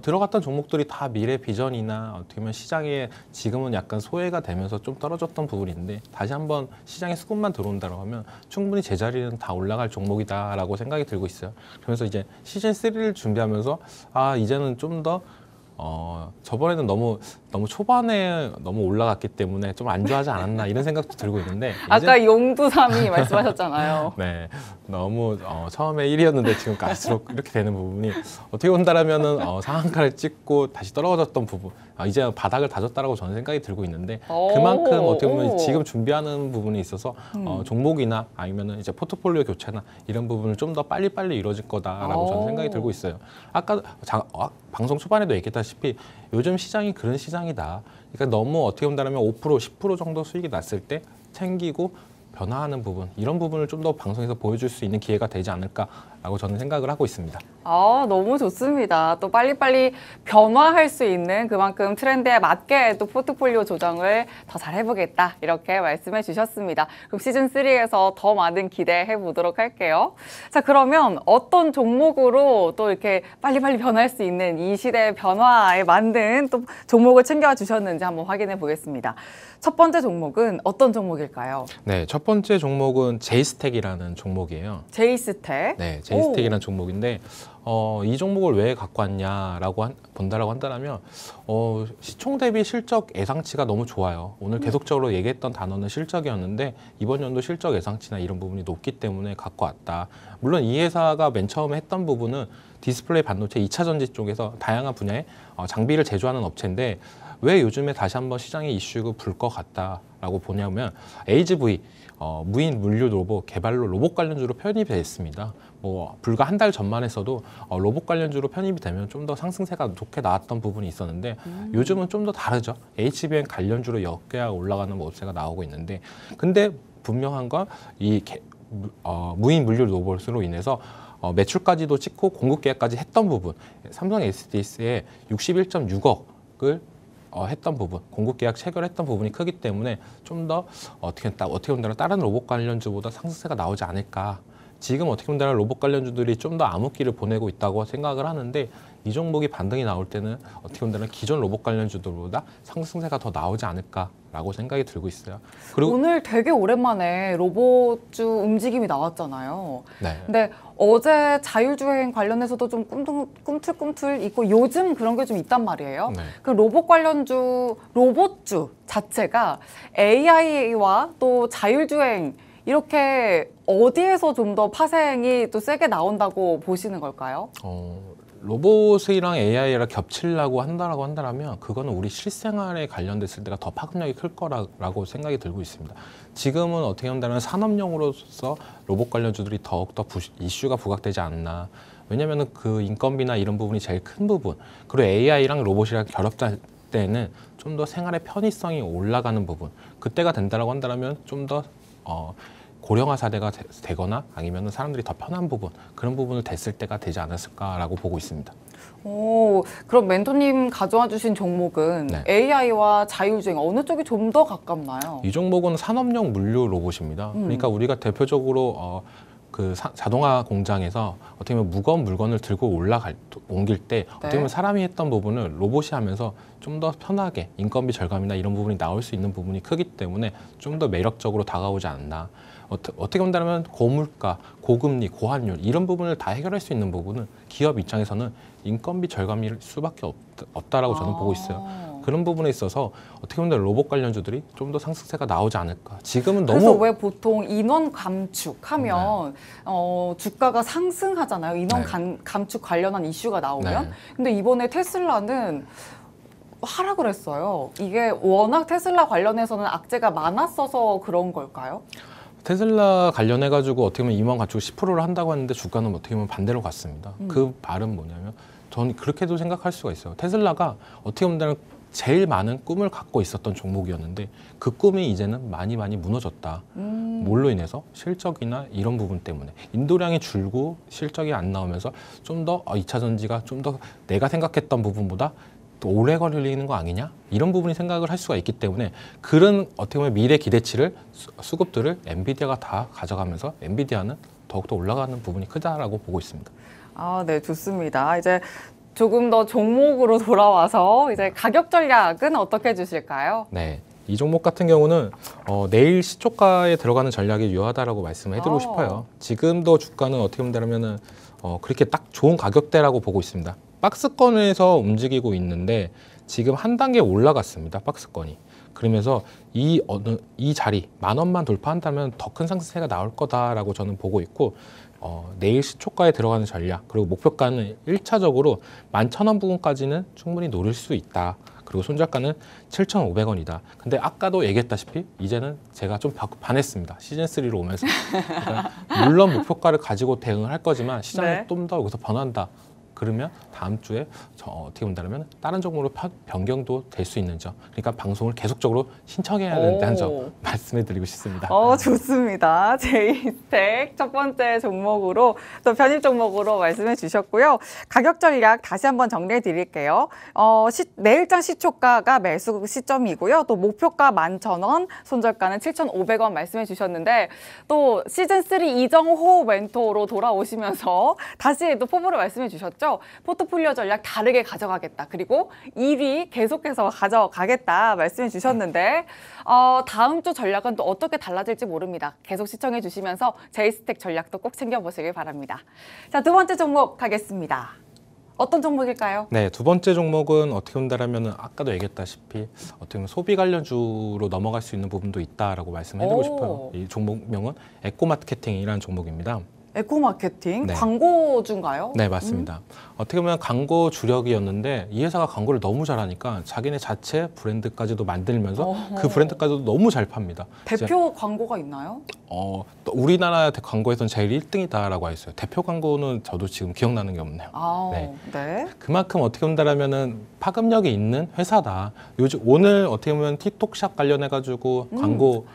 들어갔던 종목들이 다 미래 비전이나 어떻게 보면 시장에 지금은 약간 소외가 되면서 좀 떨어졌던 부분인데 다시 한번 시장에 수급만 들어온다고 하면 충분히 제자리는 다 올라갈 종목이다라고 생각이 들고 있어요. 그러면서 이제 시즌 3를 준비하면서 이제는 좀 더 저번에는 너무 초반에 너무 올라갔기 때문에 좀 안 좋아하지 않았나 이런 생각도 들고 있는데 아까 용두삼이 말씀하셨잖아요. 네, 너무 처음에 1위였는데 지금 갈수록 이렇게 되는 부분이 어떻게 본다라면은 상한가를 찍고 다시 떨어졌던 부분 이제 바닥을 다졌다라고 저는 생각이 들고 있는데 그만큼 어떻게 보면 지금 준비하는 부분이 있어서 종목이나 아니면은 이제 포트폴리오 교체나 이런 부분을 좀 더 빨리빨리 이루어질 거다라고 저는 생각이 들고 있어요. 아까 방송 초반에도 얘기했다시피 요즘 시장이 그런 시장이다. 그러니까 너무 어떻게 본다면 5%, 10% 정도 수익이 났을 때 챙기고 변화하는 부분, 이런 부분을 좀 더 방송에서 보여줄 수 있는 기회가 되지 않을까라고 저는 생각을 하고 있습니다. 너무 좋습니다. 또 빨리빨리 변화할 수 있는 그만큼 트렌드에 맞게 또 포트폴리오 조정을 더 잘 해보겠다 이렇게 말씀해 주셨습니다. 그럼 시즌3에서 더 많은 기대해 보도록 할게요. 자, 그러면 어떤 종목으로 또 이렇게 빨리빨리 변화할 수 있는 이 시대의 변화에 맞는 또 종목을 챙겨주셨는지 한번 확인해 보겠습니다. 첫 번째 종목은 어떤 종목일까요? 네, 첫 번째 종목은 제이스텍이라는 종목이에요. 제이스텍? 네, 제이스텍이라는 종목인데 이 종목을 왜 갖고 왔냐라고 본다라고 한다면 시총 대비 실적 예상치가 너무 좋아요. 오늘 계속적으로 얘기했던 단어는 실적이었는데 이번 연도 실적 예상치나 이런 부분이 높기 때문에 갖고 왔다. 물론 이 회사가 맨 처음에 했던 부분은 디스플레이 반도체 2차 전지 쪽에서 다양한 분야의 장비를 제조하는 업체인데 왜 요즘에 다시 한번 시장의 이슈가 불 것 같다라고 보냐면 HV 무인 물류 로봇 개발로 로봇 관련주로 편입이 됐습니다. 불과 한 달 전만 해서도 로봇 관련주로 편입이 되면 좀 더 상승세가 좋게 나왔던 부분이 있었는데 요즘은 좀 더 다르죠. HBM 관련주로 역계약 올라가는 모습세가 나오고 있는데 근데 분명한 건 이 무인 물류 로봇으로 인해서 매출까지도 찍고 공급 계약까지 했던 부분 삼성 SDS의 61.6억을 했던 부분, 공급 계약 체결했던 부분이 크기 때문에 좀 더 어떻게 본다면 다른 로봇 관련주보다 상승세가 나오지 않을까. 지금 어떻게 본다면 로봇 관련주들이 좀 더 암흑기를 보내고 있다고 생각을 하는데 이 종목이 반등이 나올 때는 어떻게 본다면 기존 로봇 관련주들보다 상승세가 더 나오지 않을까라고 생각이 들고 있어요. 그리고 오늘 되게 오랜만에 로봇주 움직임이 나왔잖아요. 네. 근데 어제 자율주행 관련해서도 좀 꿈틀꿈틀 있고 요즘 그런 게 좀 있단 말이에요. 네. 그 로봇주 자체가 AI와 또 자율주행 이렇게 어디에서 좀 더 파생이 또 세게 나온다고 보시는 걸까요? 로봇이랑 AI랑 겹치려고 한다면 그거는 우리 실생활에 관련됐을 때가 더 파급력이 클 거라고 생각이 들고 있습니다. 지금은 어떻게 본다면 산업용으로서 로봇 관련주들이 더욱더 이슈가 부각되지 않나. 왜냐하면 그 인건비나 이런 부분이 제일 큰 부분. 그리고 AI랑 로봇이랑 결합될 때는 좀 더 생활의 편의성이 올라가는 부분. 그때가 된다라고 한다면 좀 더 고령화 사대가 되거나 아니면 사람들이 더 편한 부분 그런 부분을 됐을 때가 되지 않았을까라고 보고 있습니다. 그럼 멘토님 가져와 주신 종목은 네. AI와 자율주행 어느 쪽이 좀 더 가깝나요? 이 종목은 산업용 물류 로봇입니다. 그러니까 우리가 대표적으로 그 자동화 공장에서 어떻게 보면 무거운 물건을 들고 옮길 때 어떻게 보면 사람이 했던 부분을 로봇이 하면서 좀 더 편하게 인건비 절감이나 이런 부분이 나올 수 있는 부분이 크기 때문에 좀 더 매력적으로 다가오지 않나. 어떻게 본다면 고물가, 고금리, 고환율 이런 부분을 다 해결할 수 있는 부분은 기업 입장에서는 인건비 절감일 수밖에 없다라고 저는 보고 있어요. 그런 부분에 있어서 어떻게 보면 로봇 관련주들이 좀 더 상승세가 나오지 않을까. 지금은 그래서 너무 왜 보통 인원 감축하면 주가가 상승하잖아요. 인원 네. 감축 관련한 이슈가 나오면. 네. 근데 이번에 테슬라는 하락을 했어요. 이게 워낙 테슬라 관련해서는 악재가 많았어서 그런 걸까요? 테슬라 관련해가지고 어떻게 보면 임원 가축 10%를 한다고 하는데 주가는 어떻게 보면 반대로 갔습니다. 그 말은 뭐냐면 저는 그렇게도 생각할 수가 있어요. 테슬라가 어떻게 보면 제일 많은 꿈을 갖고 있었던 종목이었는데 그 꿈이 이제는 많이 무너졌다. 뭘로 인해서? 실적이나 이런 부분 때문에 인도량이 줄고 실적이 안 나오면서 좀 더 2차 전지가 좀 더 내가 생각했던 부분보다 또 오래 걸리는 거 아니냐? 이런 부분이 생각을 할 수가 있기 때문에 그런 어떻게 보면 미래 기대치를 수급들을 엔비디아가 다 가져가면서 엔비디아는 더욱더 올라가는 부분이 크다라고 보고 있습니다. 아, 네, 좋습니다. 이제 조금 더 종목으로 돌아와서 이제 가격 전략은 어떻게 해주실까요? 네. 이 종목 같은 경우는 내일 시초가에 들어가는 전략이 유효하다라고 말씀을 해드리고 싶어요. 지금도 주가는 어떻게 본다면은 그렇게 딱 좋은 가격대라고 보고 있습니다. 박스권에서 움직이고 있는데 지금 한 단계 올라갔습니다. 박스권이. 그러면서 이 자리 10,000원만 돌파한다면 더 큰 상승세가 나올 거다라고 저는 보고 있고 내일 시초가에 들어가는 전략 그리고 목표가는 1차적으로 11,000원 부분까지는 충분히 노릴 수 있다. 그리고 손절가는 7,500원이다. 근데 아까도 얘기했다시피 이제는 제가 좀 반했습니다. 시즌3로 오면서. 그러니까 물론 목표가를 가지고 대응을 할 거지만 시장이 네. 좀 더 여기서 변한다. 그러면 다음 주에 어떻게 본다면 다른 종목으로 변경도 될 수 있는 점. 그러니까 방송을 계속적으로 신청해야 된다는 점 말씀해 드리고 싶습니다. 좋습니다. 제이스택 첫 번째 종목으로 또 편입 종목으로 말씀해 주셨고요. 가격 전략 다시 한번 정리해 드릴게요. 내일장 시초가가 매수 시점이고요. 또 목표가 11,000원, 손절가는 7,500원 말씀해 주셨는데 또 시즌3 이정호 멘토로 돌아오시면서 다시 또 포부를 말씀해 주셨죠. 포트폴리오 전략 다르게 가져가겠다. 그리고 1위 계속해서 가져가겠다 말씀해 주셨는데 다음 주 전략은 또 어떻게 달라질지 모릅니다. 계속 시청해 주시면서 제이스택 전략도 꼭 챙겨보시길 바랍니다. 자, 두 번째 종목 가겠습니다. 어떤 종목일까요? 네, 두 번째 종목은 어떻게 본다면 아까도 얘기했다시피 어떻게 보면 소비 관련주로 넘어갈 수 있는 부분도 있다라고 말씀해드리고 싶어요. 이 종목명은 에코마케팅이라는 종목입니다. 에코마케팅? 네. 광고주인가요? 네, 맞습니다. 어떻게 보면 광고 주력이었는데 이 회사가 광고를 너무 잘하니까 자기네 자체 브랜드까지도 만들면서 그 브랜드까지도 너무 잘 팝니다. 대표 광고가 있나요? 또 우리나라 광고에서는 제일 1등이다라고 했어요. 대표 광고는 저도 지금 기억나는 게 없네요. 네. 네. 그만큼 어떻게 본다면은 파급력이 있는 회사다. 요즘 오늘 어떻게 보면 틱톡샵 관련해가지고 광고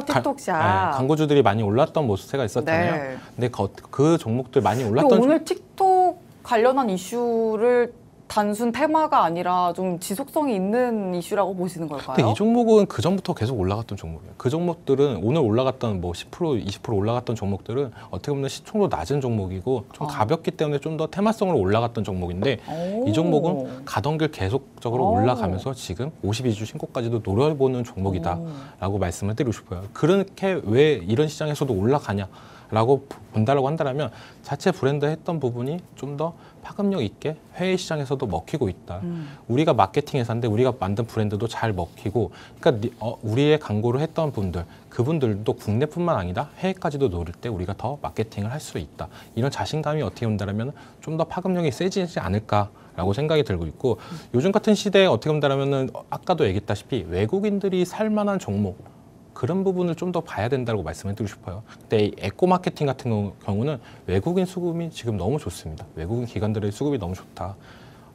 틱톡샵. 광고주들이 많이 올랐던 모습세가 있었잖아요. 네. 근데 그 종목들 많이 올랐던 오늘 틱톡 관련한 이슈를 단순 테마가 아니라 좀 지속성이 있는 이슈라고 보시는 걸까요? 근데 이 종목은 그 전부터 계속 올라갔던 종목이에요. 그 종목들은 오늘 올라갔던 뭐 10%, 20% 올라갔던 종목들은 어떻게 보면 시총도 낮은 종목이고 좀 가볍기 때문에 좀 더 테마성으로 올라갔던 종목인데 이 종목은 가던 길 계속적으로 올라가면서 지금 52주 신고까지도 노려보는 종목이다라고 말씀을 드리고 싶어요. 그렇게 왜 이런 시장에서도 올라가냐라고 본다라고 한다면 자체 브랜드 했던 부분이 좀 더 파급력 있게 해외 시장에서도 먹히고 있다. 우리가 마케팅 회사인데 우리가 만든 브랜드도 잘 먹히고, 그러니까 우리의 광고를 했던 분들, 그분들도 국내뿐만 아니라 해외까지도 노릴 때 우리가 더 마케팅을 할 수 있다. 이런 자신감이 어떻게 온다면 좀 더 파급력이 세지지 않을까라고 생각이 들고 있고, 요즘 같은 시대에 어떻게 본다면 아까도 얘기했다시피 외국인들이 살만한 종목, 그런 부분을 좀 더 봐야 된다고 말씀을 드리고 싶어요. 근데 이 에코 마케팅 같은 경우는 외국인 수급이 지금 너무 좋습니다. 외국인 기관들의 수급이 너무 좋다.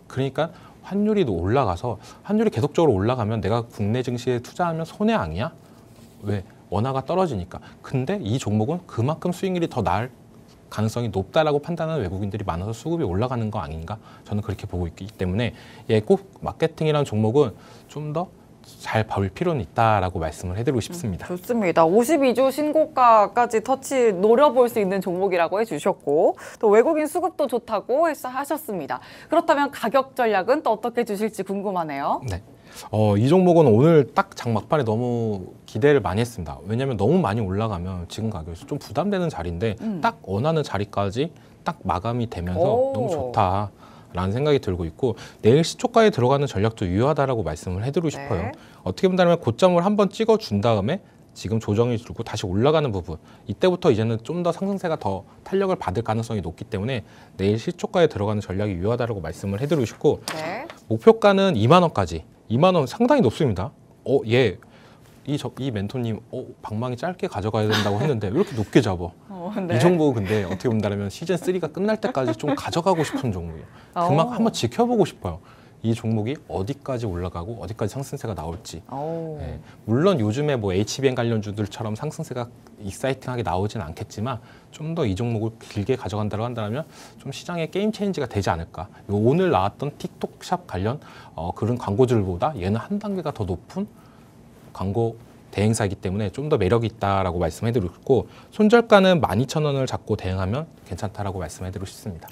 그러니까 환율이 올라가서, 환율이 계속적으로 올라가면 내가 국내 증시에 투자하면 손해 아니야? 왜? 원화가 떨어지니까. 근데 이 종목은 그만큼 수익률이 더 나을 가능성이 높다라고 판단하는 외국인들이 많아서 수급이 올라가는 거 아닌가? 저는 그렇게 보고 있기 때문에 이 에코 마케팅이라는 종목은 좀 더 잘 볼 필요는 있다라고 말씀을 해드리고 싶습니다. 좋습니다. 52주 신고가까지 터치 노려볼 수 있는 종목이라고 해주셨고, 또 외국인 수급도 좋다고 하셨습니다. 그렇다면 가격 전략은 또 어떻게 주실지 궁금하네요. 네. 이 종목은 오늘 딱 장막판에 너무 기대를 많이 했습니다. 왜냐하면 너무 많이 올라가면 지금 가격에서 좀 부담되는 자리인데 딱 원하는 자리까지 딱 마감이 되면서 너무 좋다. 라는 생각이 들고 있고 내일 시초가에 들어가는 전략도 유효하다라고 말씀을 해드리고 싶어요. 네. 어떻게 본다면 고점을 한번 찍어준 다음에 지금 조정이 들고 다시 올라가는 부분 이때부터 이제는 좀 더 상승세가 더 탄력을 받을 가능성이 높기 때문에 내일 시초가에 들어가는 전략이 유효하다고 말씀을 해드리고 싶고 네. 목표가는 2만 원까지 2만 원 상당히 높습니다. 이 멘토님 방망이 짧게 가져가야 된다고 했는데 왜 이렇게 높게 잡아? 네. 이 종목은 근데 어떻게 본다면 시즌 3가 끝날 때까지 좀 가져가고 싶은 종목이에요. 그만 한번 지켜보고 싶어요. 이 종목이 어디까지 올라가고 어디까지 상승세가 나올지. 네. 물론 요즘에 뭐 HBM 관련주들처럼 상승세가 익사이팅하게 나오진 않겠지만 좀 더 이 종목을 길게 가져간다고 한다면 좀 시장의 게임 체인지가 되지 않을까. 오늘 나왔던 틱톡샵 관련 그런 광고들보다 얘는 한 단계가 더 높은 광고 대행사이기 때문에 좀 더 매력이 있다라고 말씀해드리고 손절가는 12,000원을 잡고 대응하면 괜찮다라고 말씀해드리고 싶습니다.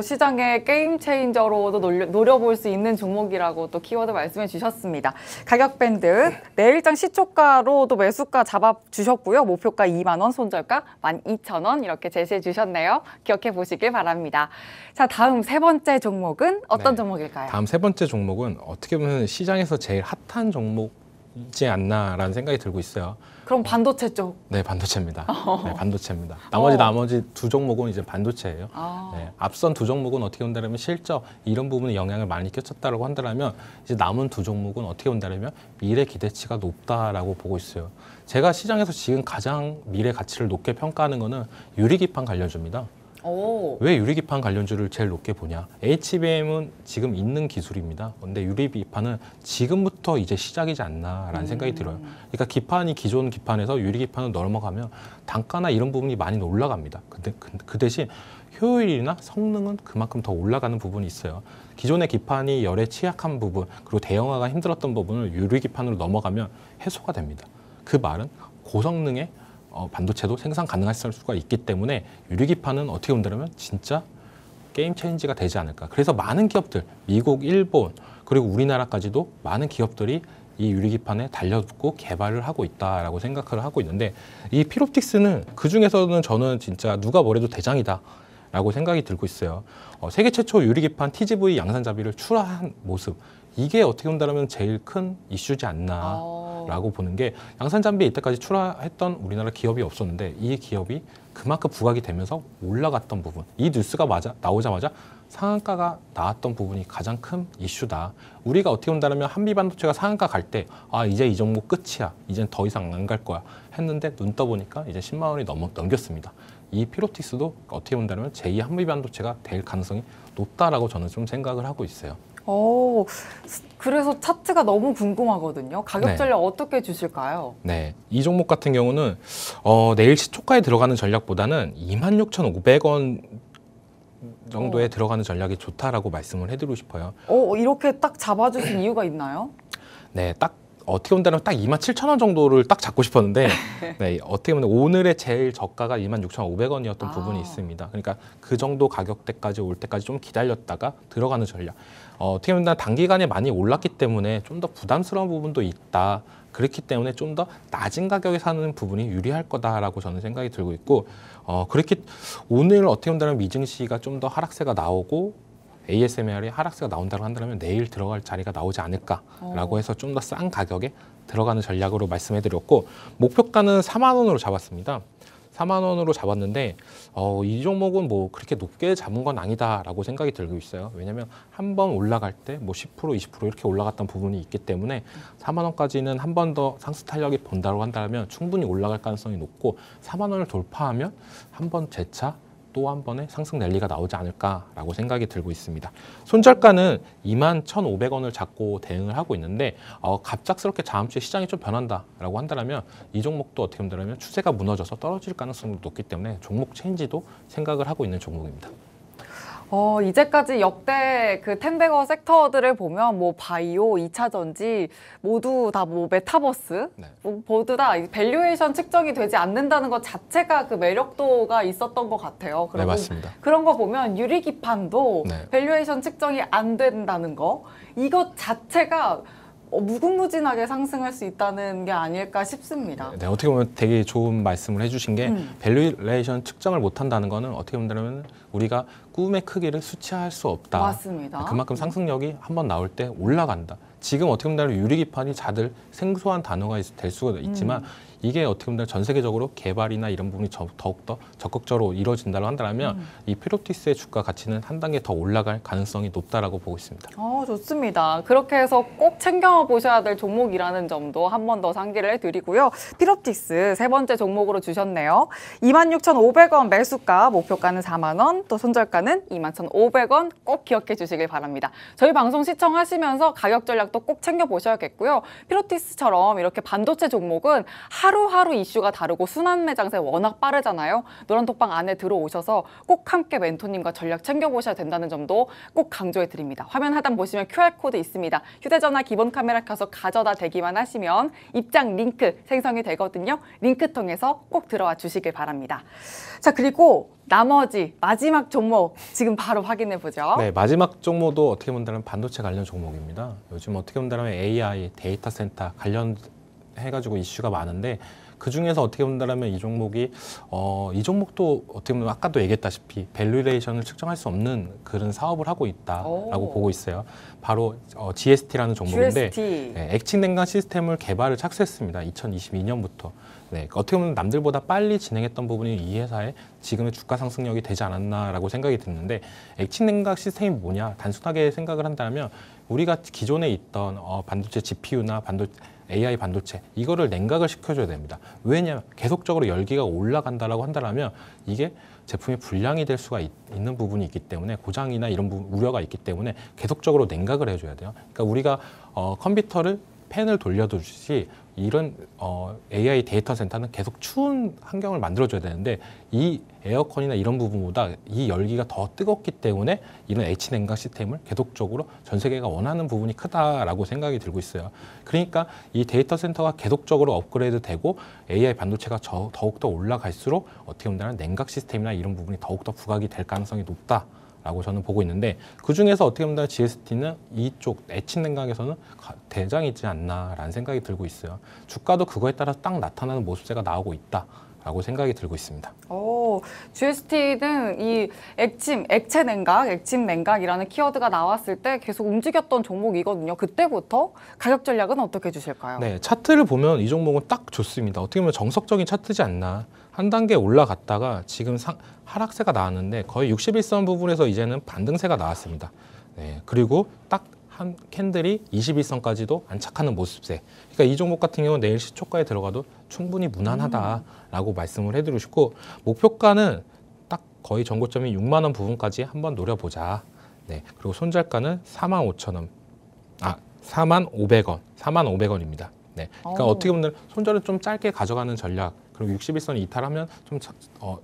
시장의 게임 체인저로도 노려볼 수 있는 종목이라고 또 키워드 말씀해 주셨습니다. 가격 밴드 내일장 시초가로도 매수가 잡아주셨고요. 목표가 2만 원, 손절가 12,000원 이렇게 제시해 주셨네요. 기억해 보시길 바랍니다. 자, 다음 세 번째 종목은 어떤 종목일까요? 다음 세 번째 종목은 어떻게 보면 시장에서 제일 핫한 종목이지 않나라는 생각이 들고 있어요. 그럼 반도체 쪽. 네, 반도체입니다. 네, 반도체입니다. 나머지 두 종목은 이제 반도체예요. 네, 앞선 두 종목은 어떻게 본다면 실적 이런 부분에 영향을 많이 끼쳤다라고 한다면 이제 남은 두 종목은 어떻게 본다면 미래 기대치가 높다라고 보고 있어요. 제가 시장에서 지금 가장 미래 가치를 높게 평가하는 거는 유리기판 관련주입니다. 왜 유리기판 관련주를 제일 높게 보냐? HBM은 지금 있는 기술입니다. 근데 유리기판은 지금부터 이제 시작이지 않나라는 생각이 들어요. 그러니까 기판이 기존 기판에서 유리기판을 넘어가면 단가나 이런 부분이 많이 올라갑니다. 근데 그 대신 효율이나 성능은 그만큼 더 올라가는 부분이 있어요. 기존의 기판이 열에 취약한 부분 그리고 대형화가 힘들었던 부분을 유리기판으로 넘어가면 해소가 됩니다. 그 말은 고성능의 반도체도 생산 가능할 수가 있기 때문에 유리기판은 어떻게 본다면 진짜 게임 체인지가 되지 않을까. 그래서 많은 기업들, 미국, 일본 그리고 우리나라까지도 많은 기업들이 이 유리기판에 달려붙고 개발을 하고 있다라고 생각을 하고 있는데 이 필옵틱스는 그 중에서는 저는 진짜 누가 뭐래도 대장이다. 라고 생각이 들고 있어요. 세계 최초 유리기판 TGV 양산잡이를 출하한 모습 이게 어떻게 본다면 제일 큰 이슈지 않나라고 보는 게 양산잡이에 이때까지 출하했던 우리나라 기업이 없었는데 이 기업이 그만큼 부각이 되면서 올라갔던 부분 이 뉴스가 나오자마자 상한가가 나왔던 부분이 가장 큰 이슈다. 우리가 어떻게 본다면 한미반도체가 상한가 갈 때 이제 이 종목 끝이야. 이젠 더 이상 안 갈 거야. 했는데 눈 떠보니까 이제 10만 원이 넘겼습니다. 이 필옵틱스도 어떻게 본다면 제2 한미반도체가 될 가능성이 높다라고 저는 좀 생각을 하고 있어요. 그래서 차트가 너무 궁금하거든요. 가격 전략 어떻게 주실까요? 네, 이 종목 같은 경우는 내일 시초가에 들어가는 전략보다는 26,500원 정도에 들어가는 전략이 좋다라고 말씀을 해드리고 싶어요. 이렇게 딱 잡아주신 이유가 있나요? 네, 딱 어떻게 본다면 딱 27,000원 정도를 딱 잡고 싶었는데 네, 어떻게 보면 오늘의 제일 저가가 26,500원이었던 부분이 있습니다. 그러니까 그 정도 가격대까지 올 때까지 좀 기다렸다가 들어가는 전략. 어떻게 보면 단기간에 많이 올랐기 때문에 좀 더 부담스러운 부분도 있다. 그렇기 때문에 좀 더 낮은 가격에 사는 부분이 유리할 거다라고 저는 생각이 들고 있고 그렇게 오늘 어떻게 본다면 미증시가 좀 더 하락세가 나오고 ASMR이 하락세가 나온다고 한다면 내일 들어갈 자리가 나오지 않을까라고 해서 좀 더 싼 가격에 들어가는 전략으로 말씀해드렸고 목표가는 4만 원으로 잡았습니다. 4만 원으로 잡았는데 이 종목은 뭐 그렇게 높게 잡은 건 아니다라고 생각이 들고 있어요. 왜냐하면 한 번 올라갈 때 뭐 10% 20% 이렇게 올라갔던 부분이 있기 때문에 4만 원까지는 한 번 더 상승 탄력이 본다고 한다면 충분히 올라갈 가능성이 높고 4만 원을 돌파하면 한 번 재차 또 한 번의 상승 랠리가 나오지 않을까라고 생각이 들고 있습니다. 손절가는 21,500원을 잡고 대응을 하고 있는데 갑작스럽게 다음 주에 시장이 좀 변한다라고 한다면 이 종목도 어떻게 본다면 추세가 무너져서 떨어질 가능성도 높기 때문에 종목 체인지도 생각을 하고 있는 종목입니다. 이제까지 역대 그 텐베거 섹터들을 보면 뭐 바이오, 2차 전지 모두 다 뭐 메타버스 모두 다 밸류에이션 측정이 되지 않는다는 것 자체가 그 매력도가 있었던 것 같아요. 네, 맞습니다. 그런 거 보면 유리기판도 네. 밸류에이션 측정이 안 된다는 거 이것 자체가 무궁무진하게 상승할 수 있다는 게 아닐까 싶습니다. 네, 어떻게 보면 되게 좋은 말씀을 해주신 게 밸류레이션 측정을 못한다는 거는 어떻게 보면 우리가 꿈의 크기를 수치할 수 없다. 맞습니다. 그만큼 상승력이 한번 나올 때 올라간다. 지금 어떻게 보면 유리기판이 다들 생소한 단어가 될 수가 있지만 이게 어떻게 보면 전 세계적으로 개발이나 이런 부분이 더욱더 적극적으로 이루어진다고 한다면 이 피로티스의 주가 가치는 한 단계 더 올라갈 가능성이 높다라고 보고 있습니다. 좋습니다. 그렇게 해서 꼭 챙겨보셔야 될 종목이라는 점도 한 번 더 상기를 해드리고요. 피로틱스 세 번째 종목으로 주셨네요. 26,500원 매수가, 목표가는 4만 원, 또 손절가는 21,500원 꼭 기억해 주시길 바랍니다. 저희 방송 시청하시면서 가격 전략도 꼭 챙겨보셔야겠고요. 피로틱스처럼 이렇게 반도체 종목은 하루하루 이슈가 다르고 순환 매장세 워낙 빠르잖아요. 노란톡방 안에 들어오셔서 꼭 함께 멘토님과 전략 챙겨보셔야 된다는 점도 꼭 강조해 드립니다. 화면 하단 보시면 QR코드 있습니다. 휴대전화 기본 카메라 켜서 가져다 대기만 하시면 입장 링크 생성이 되거든요. 링크 통해서 꼭 들어와 주시길 바랍니다. 자, 그리고 나머지 마지막 종목 지금 바로 확인해 보죠. 네, 마지막 종목도 어떻게 본다면 반도체 관련 종목입니다. 요즘 어떻게 본다면 AI, 데이터 센터 관련해가지고 이슈가 많은데 그 중에서 어떻게 본다면 이 종목이 이 종목도 어떻게 보면 아까도 얘기했다시피 밸류레이션을 측정할 수 없는 그런 사업을 하고 있다라고 보고 있어요. 바로 GST라는 종목인데 GST. 네, 액침 냉각 시스템을 개발을 착수했습니다. 2022년부터. 네, 어떻게 보면 남들보다 빨리 진행했던 부분이 이 회사의 지금의 주가 상승력이 되지 않았나라고 생각이 드는데 액침 냉각 시스템이 뭐냐? 단순하게 생각을 한다면 우리가 기존에 있던 반도체 GPU나 AI 반도체 이거를 냉각을 시켜줘야 됩니다. 왜냐하면 계속적으로 열기가 올라간다라고 한다면 이게 제품이 불량이 될 수가 있는 부분이 있기 때문에 고장이나 이런 우려가 있기 때문에 계속적으로 냉각을 해줘야 돼요. 그러니까 우리가 컴퓨터를 팬을 돌려두듯이 이런 AI 데이터 센터는 계속 추운 환경을 만들어줘야 되는데 이 에어컨이나 이런 부분보다 이 열기가 더 뜨겁기 때문에 이런 H 냉각 시스템을 계속적으로 전 세계가 원하는 부분이 크다라고 생각이 들고 있어요. 그러니까 이 데이터 센터가 계속적으로 업그레이드 되고 AI 반도체가 더욱더 올라갈수록 어떻게 보면 냉각 시스템이나 이런 부분이 더욱더 부각이 될 가능성이 높다. 라고 저는 보고 있는데 그중에서 어떻게 보면 GST는 이쪽 액침 냉각에서는 대장이지 않나라는 생각이 들고 있어요. 주가도 그거에 따라서 딱 나타나는 모습세가 나오고 있다라고 생각이 들고 있습니다. GST는 이 액체 냉각, 액침 냉각이라는 키워드가 나왔을 때 계속 움직였던 종목이거든요. 그때부터 가격 전략은 어떻게 주실까요? 네, 차트를 보면 이 종목은 딱 좋습니다. 어떻게 보면 정석적인 차트지 않나. 한 단계 올라갔다가 지금 하락세가 나왔는데 거의 61선 부분에서 이제는 반등세가 나왔습니다. 네, 그리고 딱 한 캔들이 21선까지도 안착하는 모습세. 그러니까 이 종목 같은 경우는 내일 시초가에 들어가도 충분히 무난하다라고 말씀을 해드리고 싶고 목표가는 딱 거의 전고점이 6만 원 부분까지 한번 노려보자. 네, 그리고 손절가는 45,000원, 4,500원, 4,500원입니다. 네, 그러니까 어떻게 보면 손절은 좀 짧게 가져가는 전략. 그리고 61선 이탈하면 좀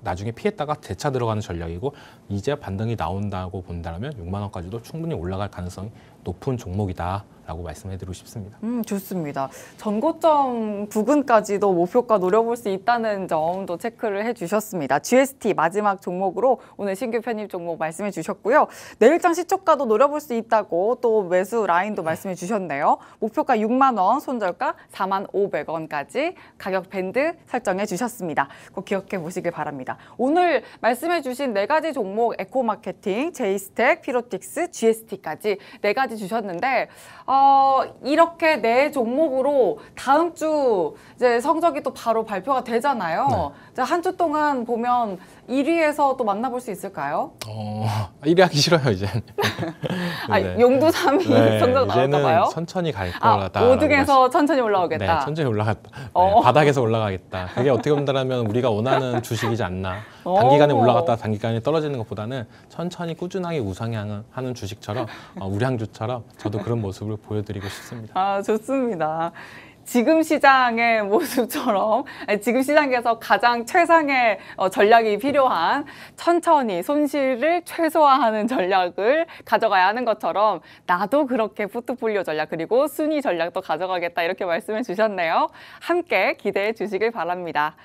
나중에 피했다가 재차 들어가는 전략이고 이제 반등이 나온다고 본다면 6만 원까지도 충분히 올라갈 가능성이 높은 종목이다라고 말씀해드리고 싶습니다. 좋습니다. 전고점 부근까지도 목표가 노려볼 수 있다는 점도 체크를 해주셨습니다. GST 마지막 종목으로 오늘 신규 편입 종목 말씀해 주셨고요. 내일장 시초가도 노려볼 수 있다고 또 매수 라인도 말씀해 주셨네요. 목표가 6만 원, 손절가 4,500원까지 가격 밴드 설정해 주셨습니다. 꼭 기억해 보시길 바랍니다. 오늘 말씀해 주신 네 가지 종목 에코마케팅, 제이스텍, 피로틱스, GST까지 네 가지 주셨는데 이렇게 네 종목으로 다음 주 이제 성적이 또 바로 발표가 되잖아요. 네. 한 주 동안 보면 1위에서 또 만나볼 수 있을까요? 1위 하기 싫어요 이제. 네. 용두 3위 네, 성적 나올까 봐요? 천천히 갈 거다. 5등에서 천천히 올라오겠다. 네, 천천히 올라갔다. 네, 바닥에서 올라가겠다. 그게 어떻게 본다면 우리가 원하는 주식이지 않나. 단기간에 올라갔다 단기간에 떨어지는 것보다는 천천히 꾸준하게 우상향하는 주식처럼 우량주처럼 저도 그런 모습을 보여드리고 싶습니다. 좋습니다. 지금 시장의 모습처럼 지금 시장에서 가장 최상의 전략이 필요한 천천히 손실을 최소화하는 전략을 가져가야 하는 것처럼 나도 그렇게 포트폴리오 전략 그리고 순위 전략도 가져가겠다 이렇게 말씀해 주셨네요. 함께 기대해 주시길 바랍니다.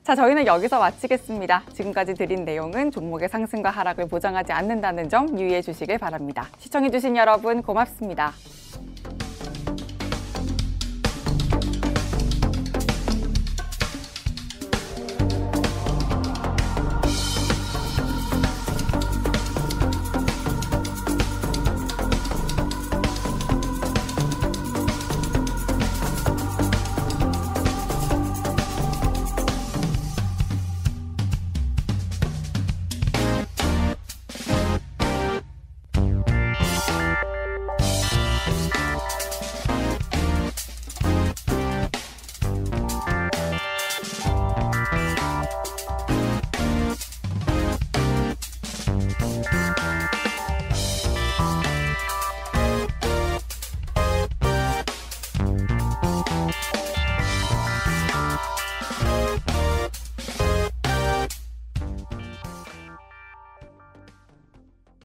자, 저희는 여기서 마치겠습니다. 지금까지 드린 내용은 종목의 상승과 하락을 보장하지 않는다는 점 유의해 주시길 바랍니다. 시청해 주신 여러분 고맙습니다.